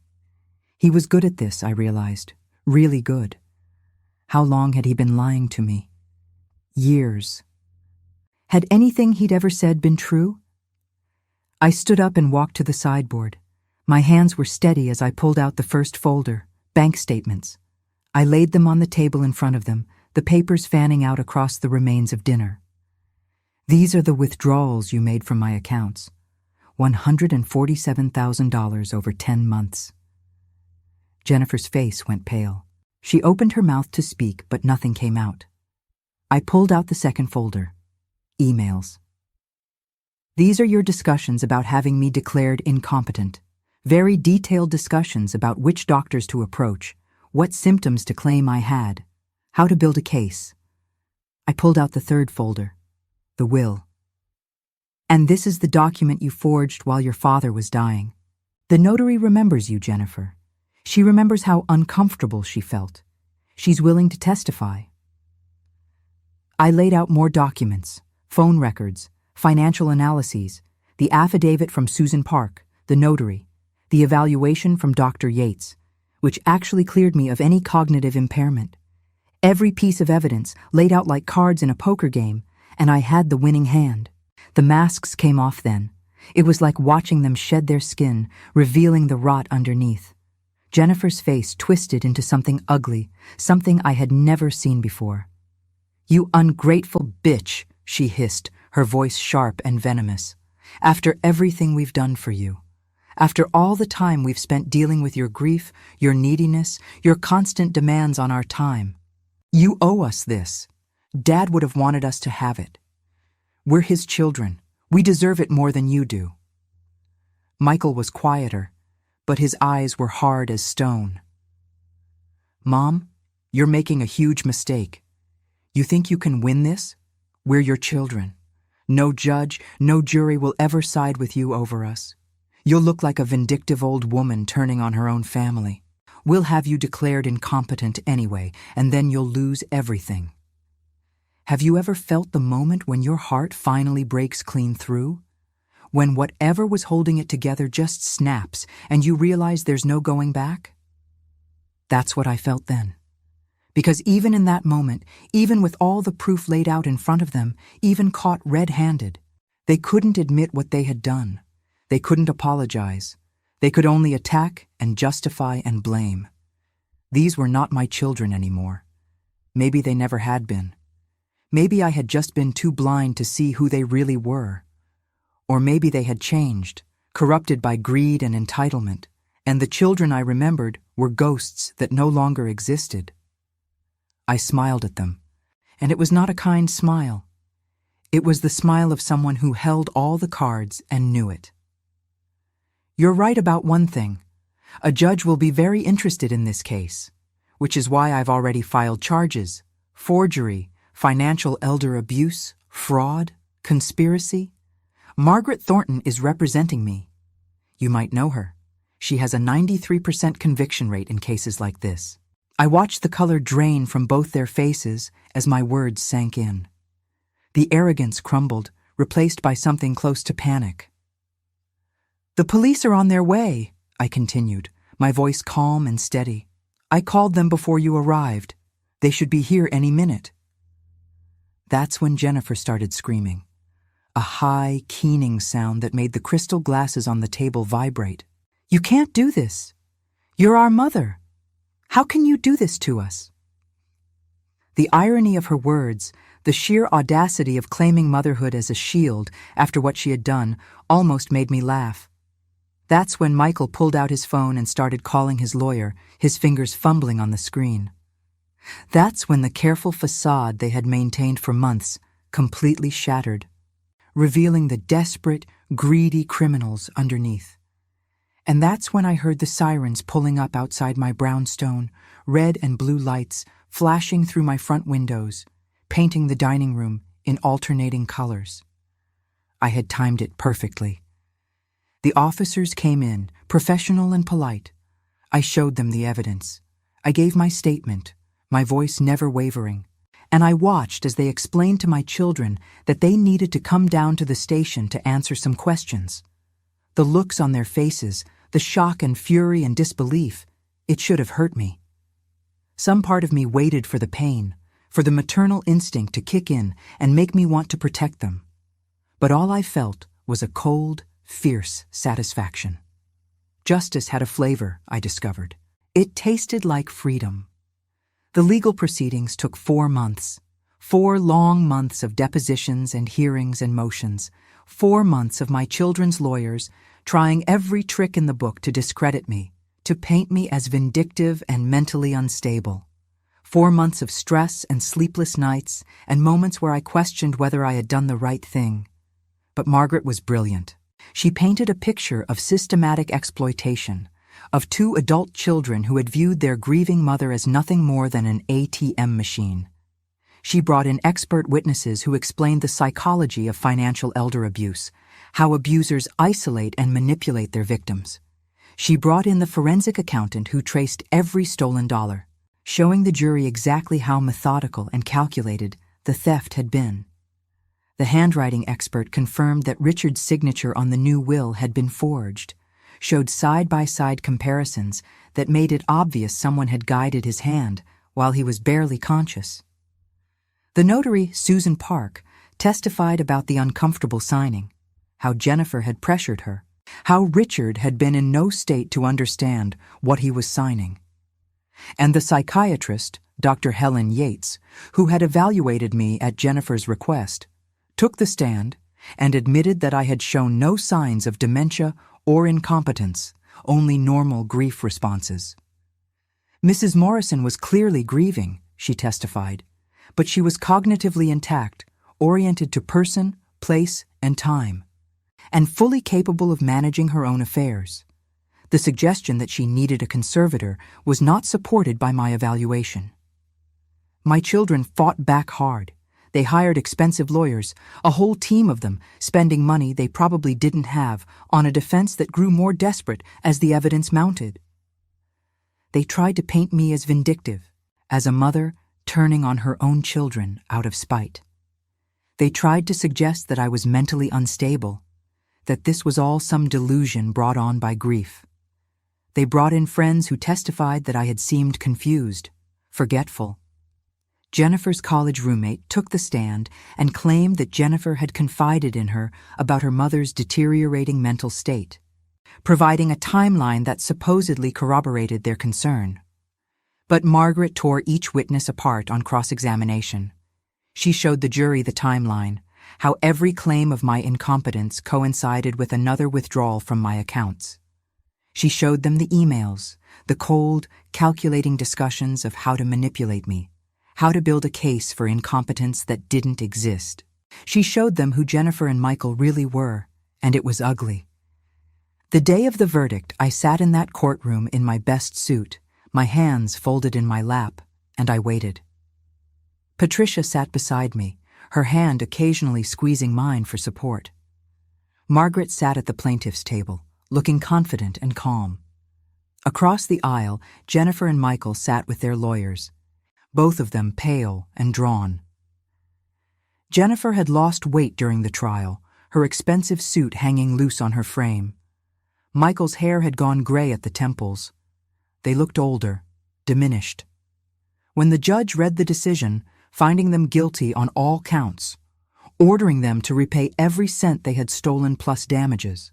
He was good at this, I realized, really good. How long had he been lying to me? Years. Had anything he'd ever said been true? I stood up and walked to the sideboard. My hands were steady as I pulled out the first folder, bank statements. I laid them on the table in front of them, the papers fanning out across the remains of dinner. "These are the withdrawals you made from my accounts. $147,000 over 10 months. Jennifer's face went pale. She opened her mouth to speak, but nothing came out. I pulled out the second folder. Emails. "These are your discussions about having me declared incompetent. Very detailed discussions about which doctors to approach, what symptoms to claim I had, how to build a case." I pulled out the third folder, the will. "And this is the document you forged while your father was dying. The notary remembers you, Jennifer. She remembers how uncomfortable she felt. She's willing to testify." I laid out more documents, phone records, financial analyses, the affidavit from Susan Park, the notary, the evaluation from Dr. Yates, which actually cleared me of any cognitive impairment. Every piece of evidence laid out like cards in a poker game, and I had the winning hand. The masks came off then. It was like watching them shed their skin, revealing the rot underneath. Jennifer's face twisted into something ugly, something I had never seen before. "You ungrateful bitch," she hissed, her voice sharp and venomous. "After everything we've done for you. After all the time we've spent dealing with your grief, your neediness, your constant demands on our time. You owe us this. Dad would have wanted us to have it. We're his children. We deserve it more than you do." Michael was quieter, but his eyes were hard as stone. "Mom, you're making a huge mistake. You think you can win this? We're your children. No judge, no jury will ever side with you over us. You'll look like a vindictive old woman turning on her own family. We'll have you declared incompetent anyway, and then you'll lose everything. Have you ever felt the moment when your heart finally breaks clean through? When whatever was holding it together just snaps and you realize there's no going back? That's what I felt then. Because even in that moment, even with all the proof laid out in front of them, even caught red-handed, they couldn't admit what they had done. They couldn't apologize. They could only attack and justify and blame. These were not my children anymore. Maybe they never had been. Maybe I had just been too blind to see who they really were. Or maybe they had changed, corrupted by greed and entitlement, and the children I remembered were ghosts that no longer existed. I smiled at them, and it was not a kind smile. It was the smile of someone who held all the cards and knew it. "You're right about one thing. A judge will be very interested in this case, which is why I've already filed charges: forgery, financial elder abuse, fraud, conspiracy. Margaret Thornton is representing me. You might know her. She has a 93% conviction rate in cases like this." I watched the color drain from both their faces as my words sank in. The arrogance crumbled, replaced by something close to panic. "The police are on their way," I continued, my voice calm and steady. "I called them before you arrived. They should be here any minute." That's when Jennifer started screaming, a high, keening sound that made the crystal glasses on the table vibrate. "You can't do this. You're our mother. How can you do this to us?" The irony of her words, the sheer audacity of claiming motherhood as a shield after what she had done, almost made me laugh. That's when Michael pulled out his phone and started calling his lawyer, his fingers fumbling on the screen. That's when the careful facade they had maintained for months completely shattered, revealing the desperate, greedy criminals underneath. And that's when I heard the sirens pulling up outside my brownstone, red and blue lights flashing through my front windows, painting the dining room in alternating colors. I had timed it perfectly. The officers came in, professional and polite. I showed them the evidence. I gave my statement, my voice never wavering, and I watched as they explained to my children that they needed to come down to the station to answer some questions. The looks on their faces, the shock and fury and disbelief, it should have hurt me. Some part of me waited for the pain, for the maternal instinct to kick in and make me want to protect them. But all I felt was a cold, fierce satisfaction. Justice had a flavor, I discovered. It tasted like freedom. The legal proceedings took 4 months. 4 long months of depositions and hearings and motions. 4 months of my children's lawyers trying every trick in the book to discredit me, to paint me as vindictive and mentally unstable. 4 months of stress and sleepless nights and moments where I questioned whether I had done the right thing. But Margaret was brilliant. She painted a picture of systematic exploitation, of 2 adult children who had viewed their grieving mother as nothing more than an ATM machine. She brought in expert witnesses who explained the psychology of financial elder abuse, how abusers isolate and manipulate their victims. She brought in the forensic accountant who traced every stolen dollar, showing the jury exactly how methodical and calculated the theft had been. The handwriting expert confirmed that Richard's signature on the new will had been forged, showed side-by-side comparisons that made it obvious someone had guided his hand while he was barely conscious. The notary, Susan Park, testified about the uncomfortable signing, how Jennifer had pressured her, how Richard had been in no state to understand what he was signing. And the psychiatrist, Dr. Helen Yates, who had evaluated me at Jennifer's request, took the stand and admitted that I had shown no signs of dementia or incompetence, only normal grief responses. Mrs. Morrison was clearly grieving, she testified, but she was cognitively intact, oriented to person, place, and time, and fully capable of managing her own affairs. The suggestion that she needed a conservator was not supported by my evaluation. My children fought back hard. They hired expensive lawyers, a whole team of them, spending money they probably didn't have on a defense that grew more desperate as the evidence mounted. They tried to paint me as vindictive, as a mother turning on her own children out of spite. They tried to suggest that I was mentally unstable, that this was all some delusion brought on by grief. They brought in friends who testified that I had seemed confused, forgetful. Jennifer's college roommate took the stand and claimed that Jennifer had confided in her about her mother's deteriorating mental state, providing a timeline that supposedly corroborated their concern. But Margaret tore each witness apart on cross-examination. She showed the jury the timeline, how every claim of my incompetence coincided with another withdrawal from my accounts. She showed them the emails, the cold, calculating discussions of how to manipulate me, how to build a case for incompetence that didn't exist. She showed them who Jennifer and Michael really were, and it was ugly. The day of the verdict, I sat in that courtroom in my best suit, my hands folded in my lap, and I waited. Patricia sat beside me, her hand occasionally squeezing mine for support. Margaret sat at the plaintiff's table, looking confident and calm. Across the aisle, Jennifer and Michael sat with their lawyers, both of them pale and drawn. Jennifer had lost weight during the trial, her expensive suit hanging loose on her frame. Michael's hair had gone gray at the temples. They looked older, diminished. When the judge read the decision, finding them guilty on all counts, ordering them to repay every cent they had stolen plus damages,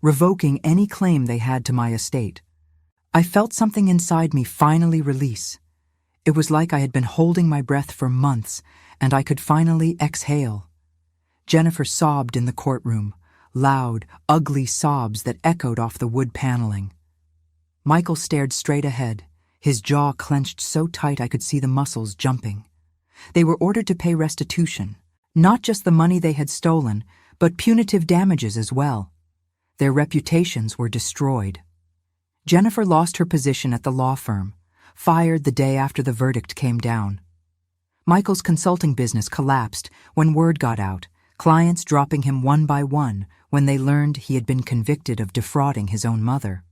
revoking any claim they had to my estate, I felt something inside me finally release. It was like I had been holding my breath for months, and I could finally exhale. Jennifer sobbed in the courtroom, loud, ugly sobs that echoed off the wood paneling. Michael stared straight ahead, his jaw clenched so tight I could see the muscles jumping. They were ordered to pay restitution, not just the money they had stolen, but punitive damages as well. Their reputations were destroyed. Jennifer lost her position at the law firm, fired the day after the verdict came down. Michael's consulting business collapsed when word got out, clients dropping him one by one when they learned he had been convicted of defrauding his own mother.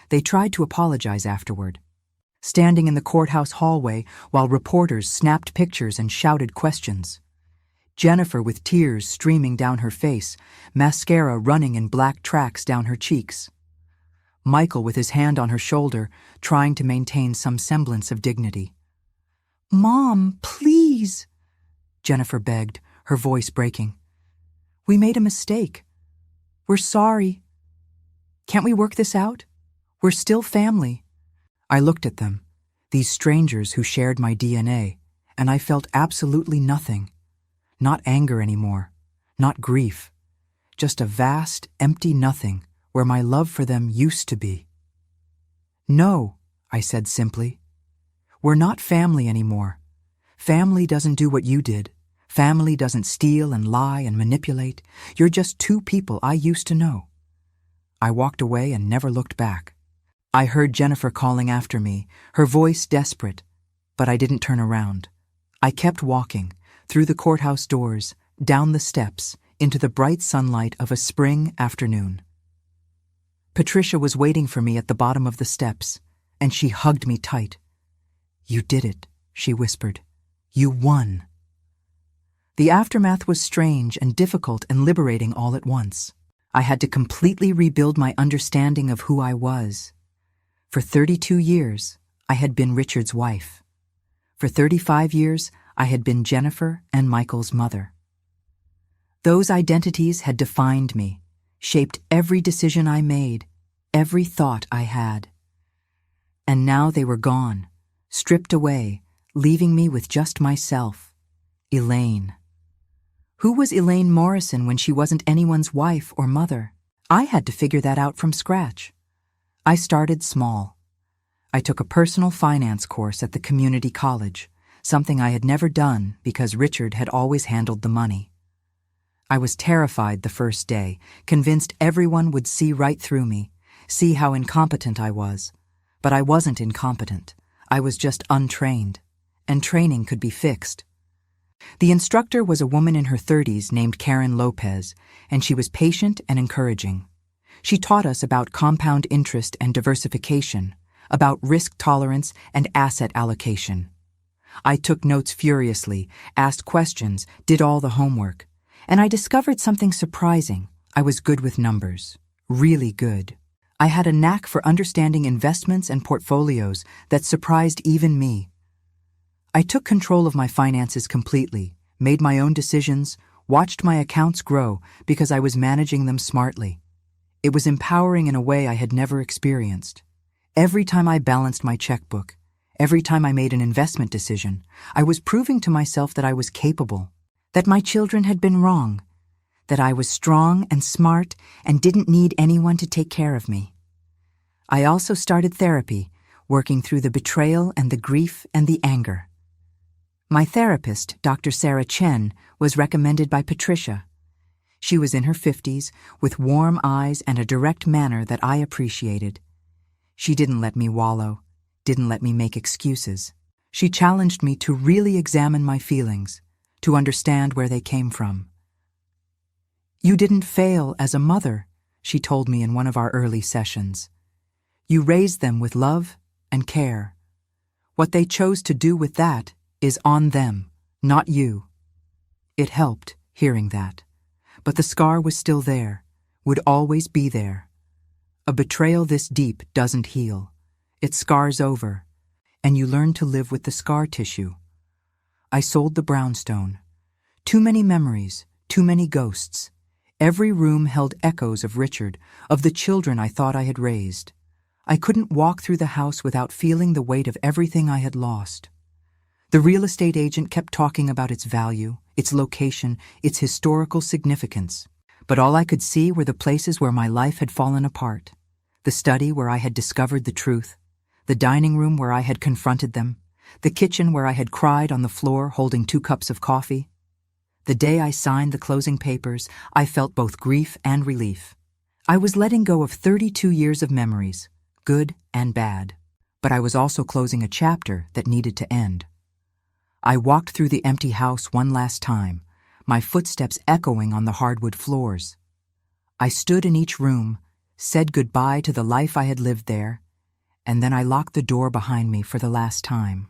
They tried to apologize afterward, standing in the courthouse hallway while reporters snapped pictures and shouted questions. Jennifer with tears streaming down her face, mascara running in black tracks down her cheeks. Michael with his hand on her shoulder, trying to maintain some semblance of dignity. "Mom, please," Jennifer begged, her voice breaking. "We made a mistake. We're sorry. Can't we work this out? We're still family." I looked at them, these strangers who shared my DNA, and I felt absolutely nothing. Not anger anymore, not grief, just a vast, empty nothing where my love for them used to be. "No," I said simply. "We're not family anymore. Family doesn't do what you did. Family doesn't steal and lie and manipulate. You're just two people I used to know." I walked away and never looked back. I heard Jennifer calling after me, her voice desperate, but I didn't turn around. I kept walking, through the courthouse doors, down the steps, into the bright sunlight of a spring afternoon. Patricia was waiting for me at the bottom of the steps, and she hugged me tight. "You did it," she whispered. "You won." The aftermath was strange and difficult and liberating all at once. I had to completely rebuild my understanding of who I was. For 32 years, I had been Richard's wife. For 35 years, I had been Jennifer and Michael's mother. Those identities had defined me, shaped every decision I made, every thought I had. And now they were gone, stripped away, leaving me with just myself, Elaine. Who was Elaine Morrison when she wasn't anyone's wife or mother? I had to figure that out from scratch. I started small. I took a personal finance course at the community college, something I had never done because Richard had always handled the money. I was terrified the first day, convinced everyone would see right through me, see how incompetent I was. But I wasn't incompetent. I was just untrained, and training could be fixed. The instructor was a woman in her 30s named Karen Lopez, and she was patient and encouraging. She taught us about compound interest and diversification, about risk tolerance and asset allocation. I took notes furiously, asked questions, did all the homework. And I discovered something surprising. I was good with numbers. Really good. I had a knack for understanding investments and portfolios that surprised even me. I took control of my finances completely, made my own decisions, watched my accounts grow because I was managing them smartly. It was empowering in a way I had never experienced. Every time I balanced my checkbook, every time I made an investment decision, I was proving to myself that I was capable, that my children had been wrong, that I was strong and smart and didn't need anyone to take care of me. I also started therapy, working through the betrayal and the grief and the anger. My therapist, Dr. Sarah Chen, was recommended by Patricia. She was in her 50s, with warm eyes and a direct manner that I appreciated. She didn't let me wallow, didn't let me make excuses. She challenged me to really examine my feelings, to understand where they came from. "You didn't fail as a mother," she told me in one of our early sessions. "You raised them with love and care. What they chose to do with that is on them, not you." It helped, hearing that. But the scar was still there, would always be there. A betrayal this deep doesn't heal. It scars over, and you learn to live with the scar tissue. I sold the brownstone. Too many memories, too many ghosts. Every room held echoes of Richard, of the children I thought I had raised. I couldn't walk through the house without feeling the weight of everything I had lost. The real estate agent kept talking about its value, its location, its historical significance. But all I could see were the places where my life had fallen apart. The study where I had discovered the truth, the dining room where I had confronted them, the kitchen where I had cried on the floor holding 2 cups of coffee. The day I signed the closing papers, I felt both grief and relief. I was letting go of 32 years of memories, good and bad. But I was also closing a chapter that needed to end. I walked through the empty house one last time, my footsteps echoing on the hardwood floors. I stood in each room, said goodbye to the life I had lived there, and then I locked the door behind me for the last time.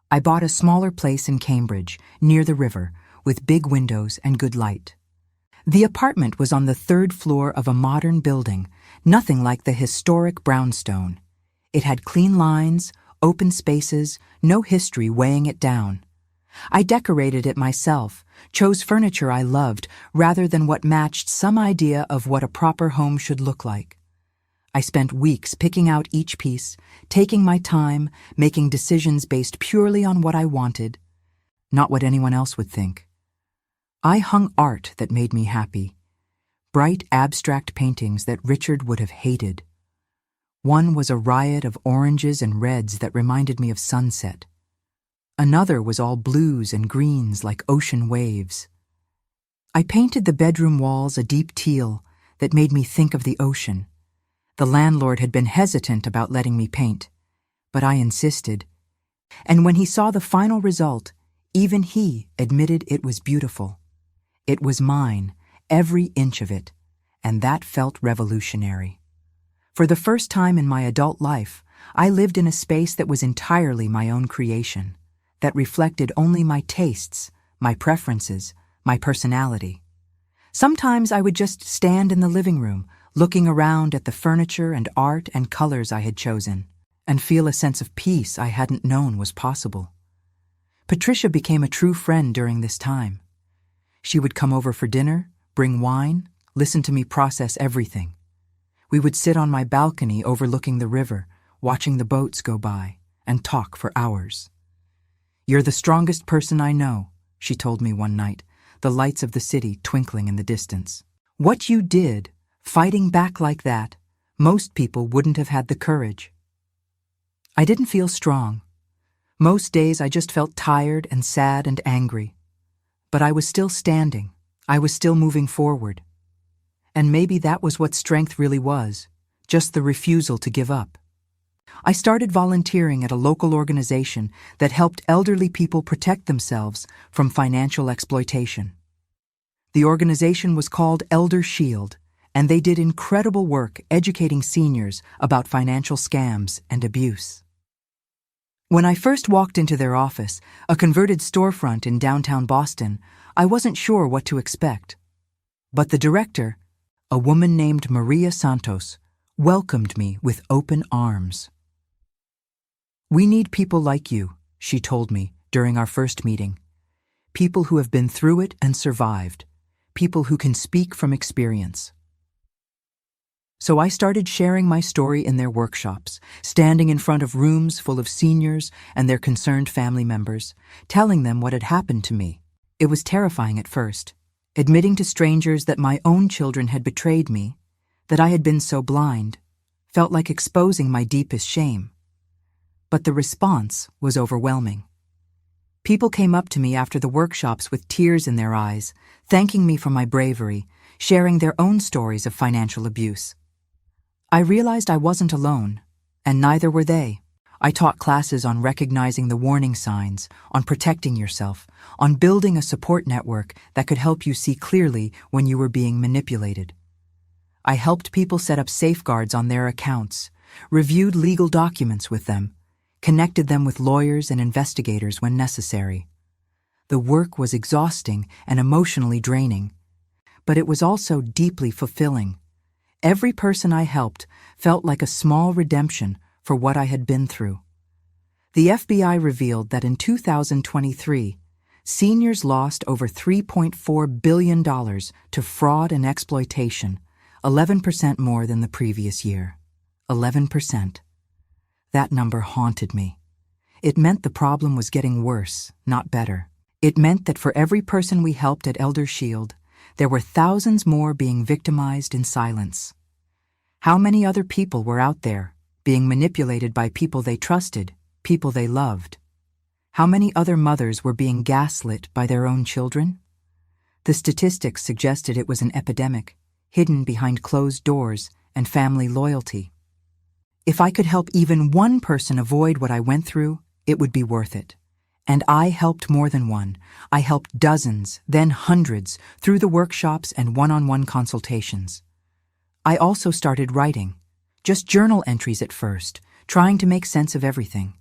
I bought a smaller place in Cambridge, near the river, with big windows and good light. The apartment was on the 3rd floor of a modern building, nothing like the historic brownstone. It had clean lines, open spaces, no history weighing it down. I decorated it myself, chose furniture I loved rather than what matched some idea of what a proper home should look like. I spent weeks picking out each piece, taking my time, making decisions based purely on what I wanted, not what anyone else would think. I hung art that made me happy, bright abstract paintings that Richard would have hated. One was a riot of oranges and reds that reminded me of sunset. Another was all blues and greens like ocean waves. I painted the bedroom walls a deep teal that made me think of the ocean. The landlord had been hesitant about letting me paint, but I insisted. And when he saw the final result, even he admitted it was beautiful. It was mine, every inch of it, and that felt revolutionary. For the first time in my adult life, I lived in a space that was entirely my own creation, that reflected only my tastes, my preferences, my personality. Sometimes I would just stand in the living room, looking around at the furniture and art and colors I had chosen, and feel a sense of peace I hadn't known was possible. Patricia became a true friend during this time. She would come over for dinner, bring wine, listen to me process everything. We would sit on my balcony overlooking the river, watching the boats go by, and talk for hours. "You're the strongest person I know," she told me one night, the lights of the city twinkling in the distance. "What you did, fighting back like that, most people wouldn't have had the courage." I didn't feel strong. Most days I just felt tired and sad and angry. But I was still standing. I was still moving forward. And maybe that was what strength really was, just the refusal to give up. I started volunteering at a local organization that helped elderly people protect themselves from financial exploitation. The organization was called Elder Shield, and they did incredible work educating seniors about financial scams and abuse. When I first walked into their office, a converted storefront in downtown Boston, I wasn't sure what to expect. But the director, a woman named Maria Santos, welcomed me with open arms. "We need people like you," she told me during our first meeting. "People who have been through it and survived. People who can speak from experience." So I started sharing my story in their workshops, standing in front of rooms full of seniors and their concerned family members, telling them what had happened to me. It was terrifying at first, admitting to strangers that my own children had betrayed me, that I had been so blind, felt like exposing my deepest shame. But the response was overwhelming. People came up to me after the workshops with tears in their eyes, thanking me for my bravery, sharing their own stories of financial abuse. I realized I wasn't alone, and neither were they. I taught classes on recognizing the warning signs, on protecting yourself, on building a support network that could help you see clearly when you were being manipulated. I helped people set up safeguards on their accounts, reviewed legal documents with them, connected them with lawyers and investigators when necessary. The work was exhausting and emotionally draining, but it was also deeply fulfilling. Every person I helped felt like a small redemption for what I had been through. The FBI revealed that in 2023, seniors lost over $3.4 billion to fraud and exploitation, 11% more than the previous year. 11%. That number haunted me. It meant the problem was getting worse, not better. It meant that for every person we helped at Elder Shield, there were thousands more being victimized in silence. How many other people were out there, being manipulated by people they trusted, people they loved? How many other mothers were being gaslit by their own children? The statistics suggested it was an epidemic, hidden behind closed doors and family loyalty. If I could help even one person avoid what I went through, it would be worth it. And I helped more than one. I helped dozens, then hundreds, through the workshops and one-on-one consultations. I also started writing. Just journal entries at first, trying to make sense of everything.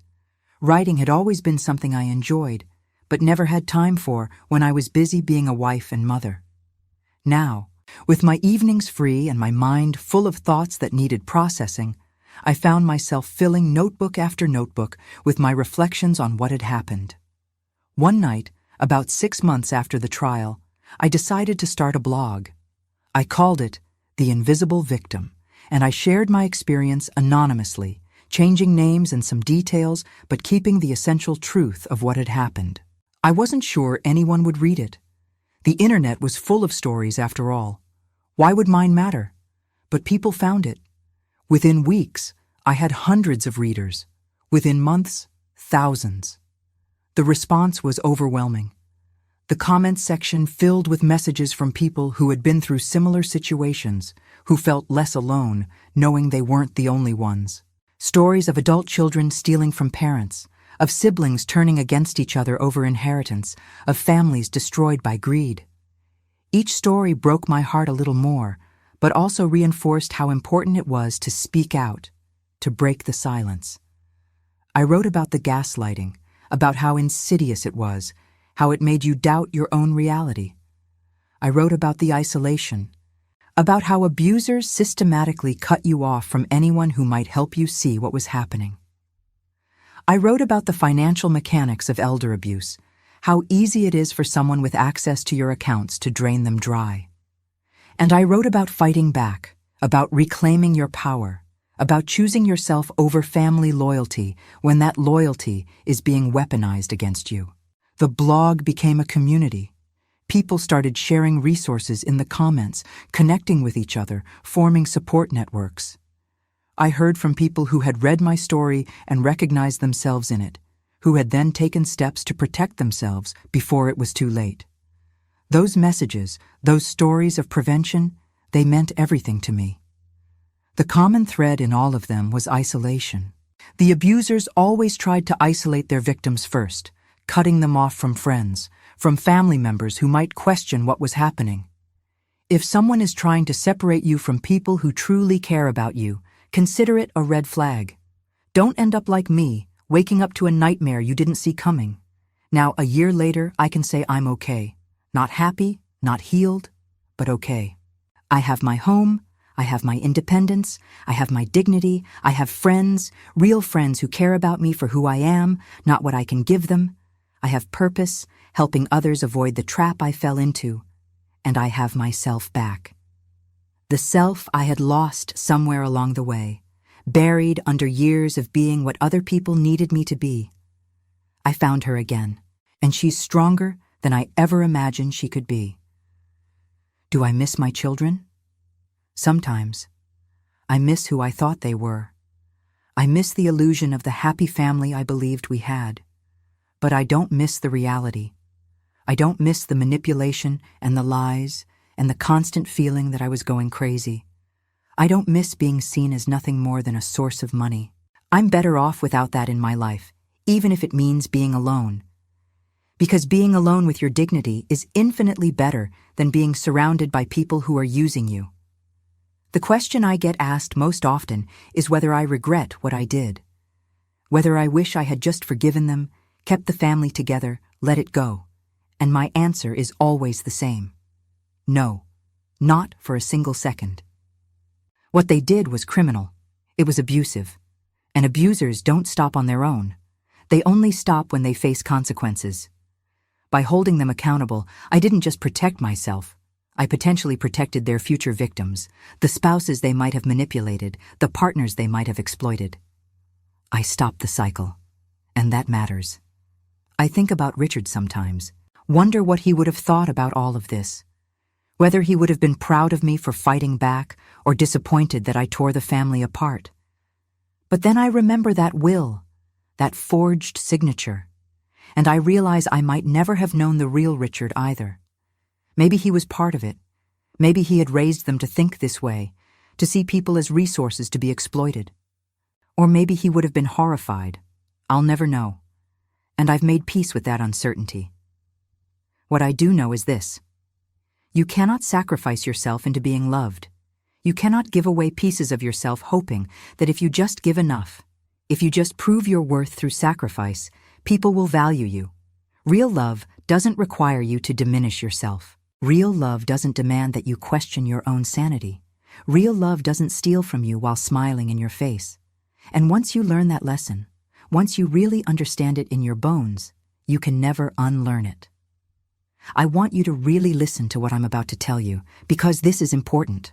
Writing had always been something I enjoyed, but never had time for when I was busy being a wife and mother. Now, with my evenings free and my mind full of thoughts that needed processing, I found myself filling notebook after notebook with my reflections on what had happened. One night, about 6 months after the trial, I decided to start a blog. I called it The Invisible Victim, and I shared my experience anonymously, changing names and some details, but keeping the essential truth of what had happened. I wasn't sure anyone would read it. The internet was full of stories after all. Why would mine matter? But people found it. Within weeks, I had hundreds of readers. Within months, thousands. The response was overwhelming. The comments section filled with messages from people who had been through similar situations, who felt less alone, knowing they weren't the only ones. Stories of adult children stealing from parents, of siblings turning against each other over inheritance, of families destroyed by greed. Each story broke my heart a little more, but also reinforced how important it was to speak out, to break the silence. I wrote about the gaslighting, about how insidious it was, how it made you doubt your own reality. I wrote about the isolation, about how abusers systematically cut you off from anyone who might help you see what was happening. I wrote about the financial mechanics of elder abuse, how easy it is for someone with access to your accounts to drain them dry. And I wrote about fighting back, about reclaiming your power, about choosing yourself over family loyalty when that loyalty is being weaponized against you. The blog became a community. People started sharing resources in the comments, connecting with each other, forming support networks. I heard from people who had read my story and recognized themselves in it, who had then taken steps to protect themselves before it was too late. Those messages, those stories of prevention, they meant everything to me. The common thread in all of them was isolation. The abusers always tried to isolate their victims first, cutting them off from friends, from family members who might question what was happening. If someone is trying to separate you from people who truly care about you, consider it a red flag. Don't end up like me, waking up to a nightmare you didn't see coming. Now, a year later, I can say I'm okay. Not happy, not healed, but okay. I have my home, I have my independence, I have my dignity, I have friends, real friends who care about me for who I am, not what I can give them. I have purpose, helping others avoid the trap I fell into. And I have myself back. The self I had lost somewhere along the way, buried under years of being what other people needed me to be. I found her again, and she's stronger than I ever imagined she could be. Do I miss my children? Sometimes. I miss who I thought they were. I miss the illusion of the happy family I believed we had. But I don't miss the reality. I don't miss the manipulation and the lies and the constant feeling that I was going crazy. I don't miss being seen as nothing more than a source of money. I'm better off without that in my life, even if it means being alone. Because being alone with your dignity is infinitely better than being surrounded by people who are using you. The question I get asked most often is whether I regret what I did. Whether I wish I had just forgiven them, kept the family together, let it go. And my answer is always the same. No, not for a single second. What they did was criminal. It was abusive. And abusers don't stop on their own. They only stop when they face consequences. By holding them accountable, I didn't just protect myself. I potentially protected their future victims, the spouses they might have manipulated, the partners they might have exploited. I stopped the cycle. And that matters. I think about Richard sometimes, wonder what he would have thought about all of this. Whether he would have been proud of me for fighting back or disappointed that I tore the family apart. But then I remember that will, that forged signature, and I realize I might never have known the real Richard either. Maybe he was part of it. Maybe he had raised them to think this way, to see people as resources to be exploited. Or maybe he would have been horrified. I'll never know. And I've made peace with that uncertainty. What I do know is this. You cannot sacrifice yourself into being loved. You cannot give away pieces of yourself hoping that if you just give enough, if you just prove your worth through sacrifice, people will value you. Real love doesn't require you to diminish yourself. Real love doesn't demand that you question your own sanity. Real love doesn't steal from you while smiling in your face. And once you learn that lesson, once you really understand it in your bones, you can never unlearn it. I want you to really listen to what I'm about to tell you, because this is important.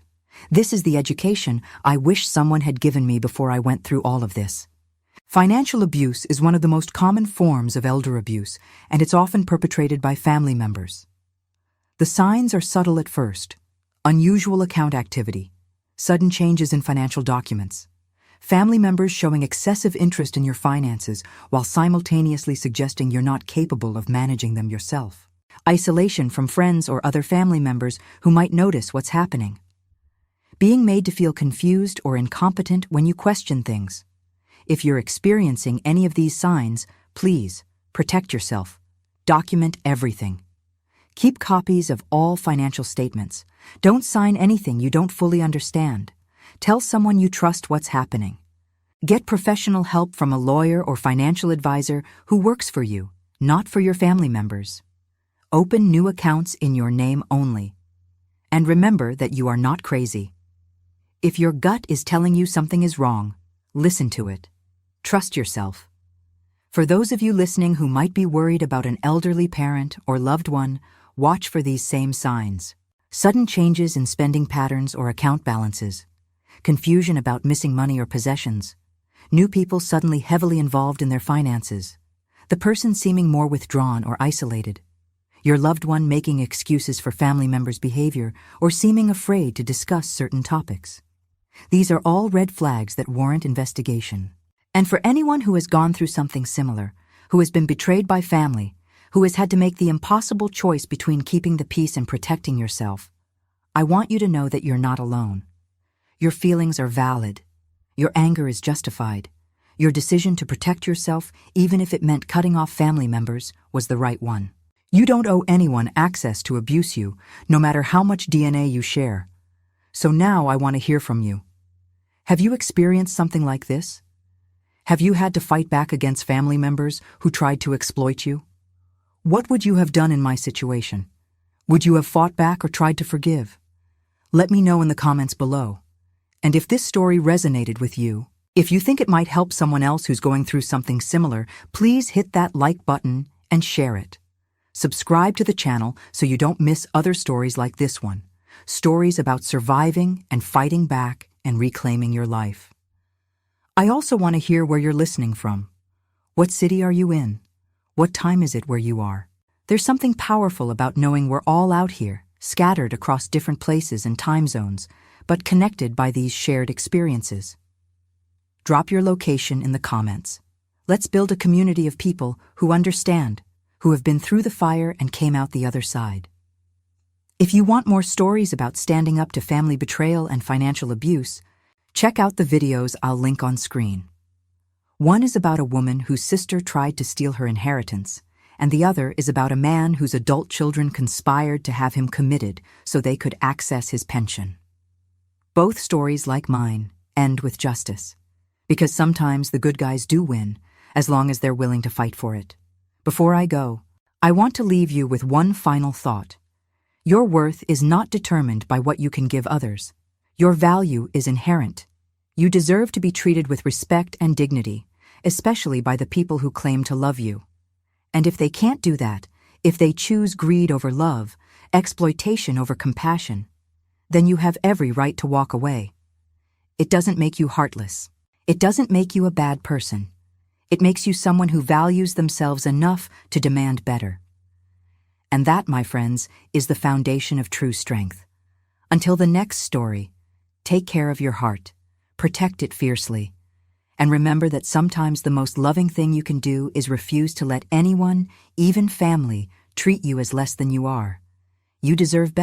This is the education I wish someone had given me before I went through all of this. Financial abuse is one of the most common forms of elder abuse, and it's often perpetrated by family members. The signs are subtle at first. Unusual account activity, sudden changes in financial documents, family members showing excessive interest in your finances while simultaneously suggesting you're not capable of managing them yourself. Isolation from friends or other family members who might notice what's happening. Being made to feel confused or incompetent when you question things. If you're experiencing any of these signs, please protect yourself. Document everything. Keep copies of all financial statements. Don't sign anything you don't fully understand. Tell someone you trust what's happening. Get professional help from a lawyer or financial advisor who works for you, not for your family members. Open new accounts in your name only. And remember that you are not crazy. If your gut is telling you something is wrong, listen to it. Trust yourself. For those of you listening who might be worried about an elderly parent or loved one, watch for these same signs. Sudden changes in spending patterns or account balances. Confusion about missing money or possessions. New people suddenly heavily involved in their finances. The person seeming more withdrawn or isolated. Your loved one making excuses for family members' behavior or seeming afraid to discuss certain topics. These are all red flags that warrant investigation. And for anyone who has gone through something similar, who has been betrayed by family, who has had to make the impossible choice between keeping the peace and protecting yourself, I want you to know that you're not alone. Your feelings are valid. Your anger is justified. Your decision to protect yourself, even if it meant cutting off family members, was the right one. You don't owe anyone access to abuse you, no matter how much DNA you share. So now I want to hear from you. Have you experienced something like this? Have you had to fight back against family members who tried to exploit you? What would you have done in my situation? Would you have fought back or tried to forgive? Let me know in the comments below. And if this story resonated with you, if you think it might help someone else who's going through something similar, please hit that like button and share it. Subscribe to the channel so you don't miss other stories like this one. Stories about surviving and fighting back and reclaiming your life. I also want to hear where you're listening from. What city are you in? What time is it where you are? There's something powerful about knowing we're all out here, scattered across different places and time zones, but connected by these shared experiences. Drop your location in the comments. Let's build a community of people who understand, who have been through the fire and came out the other side. If you want more stories about standing up to family betrayal and financial abuse, check out the videos I'll link on screen. One is about a woman whose sister tried to steal her inheritance, and the other is about a man whose adult children conspired to have him committed so they could access his pension. Both stories, like mine, end with justice, because sometimes the good guys do win, as long as they're willing to fight for it. Before I go, I want to leave you with one final thought. Your worth is not determined by what you can give others. Your value is inherent. You deserve to be treated with respect and dignity, especially by the people who claim to love you. And if they can't do that, if they choose greed over love, exploitation over compassion, then you have every right to walk away. It doesn't make you heartless. It doesn't make you a bad person. It makes you someone who values themselves enough to demand better. And that, my friends, is the foundation of true strength. Until the next story, take care of your heart, protect it fiercely, and remember that sometimes the most loving thing you can do is refuse to let anyone, even family, treat you as less than you are. You deserve better.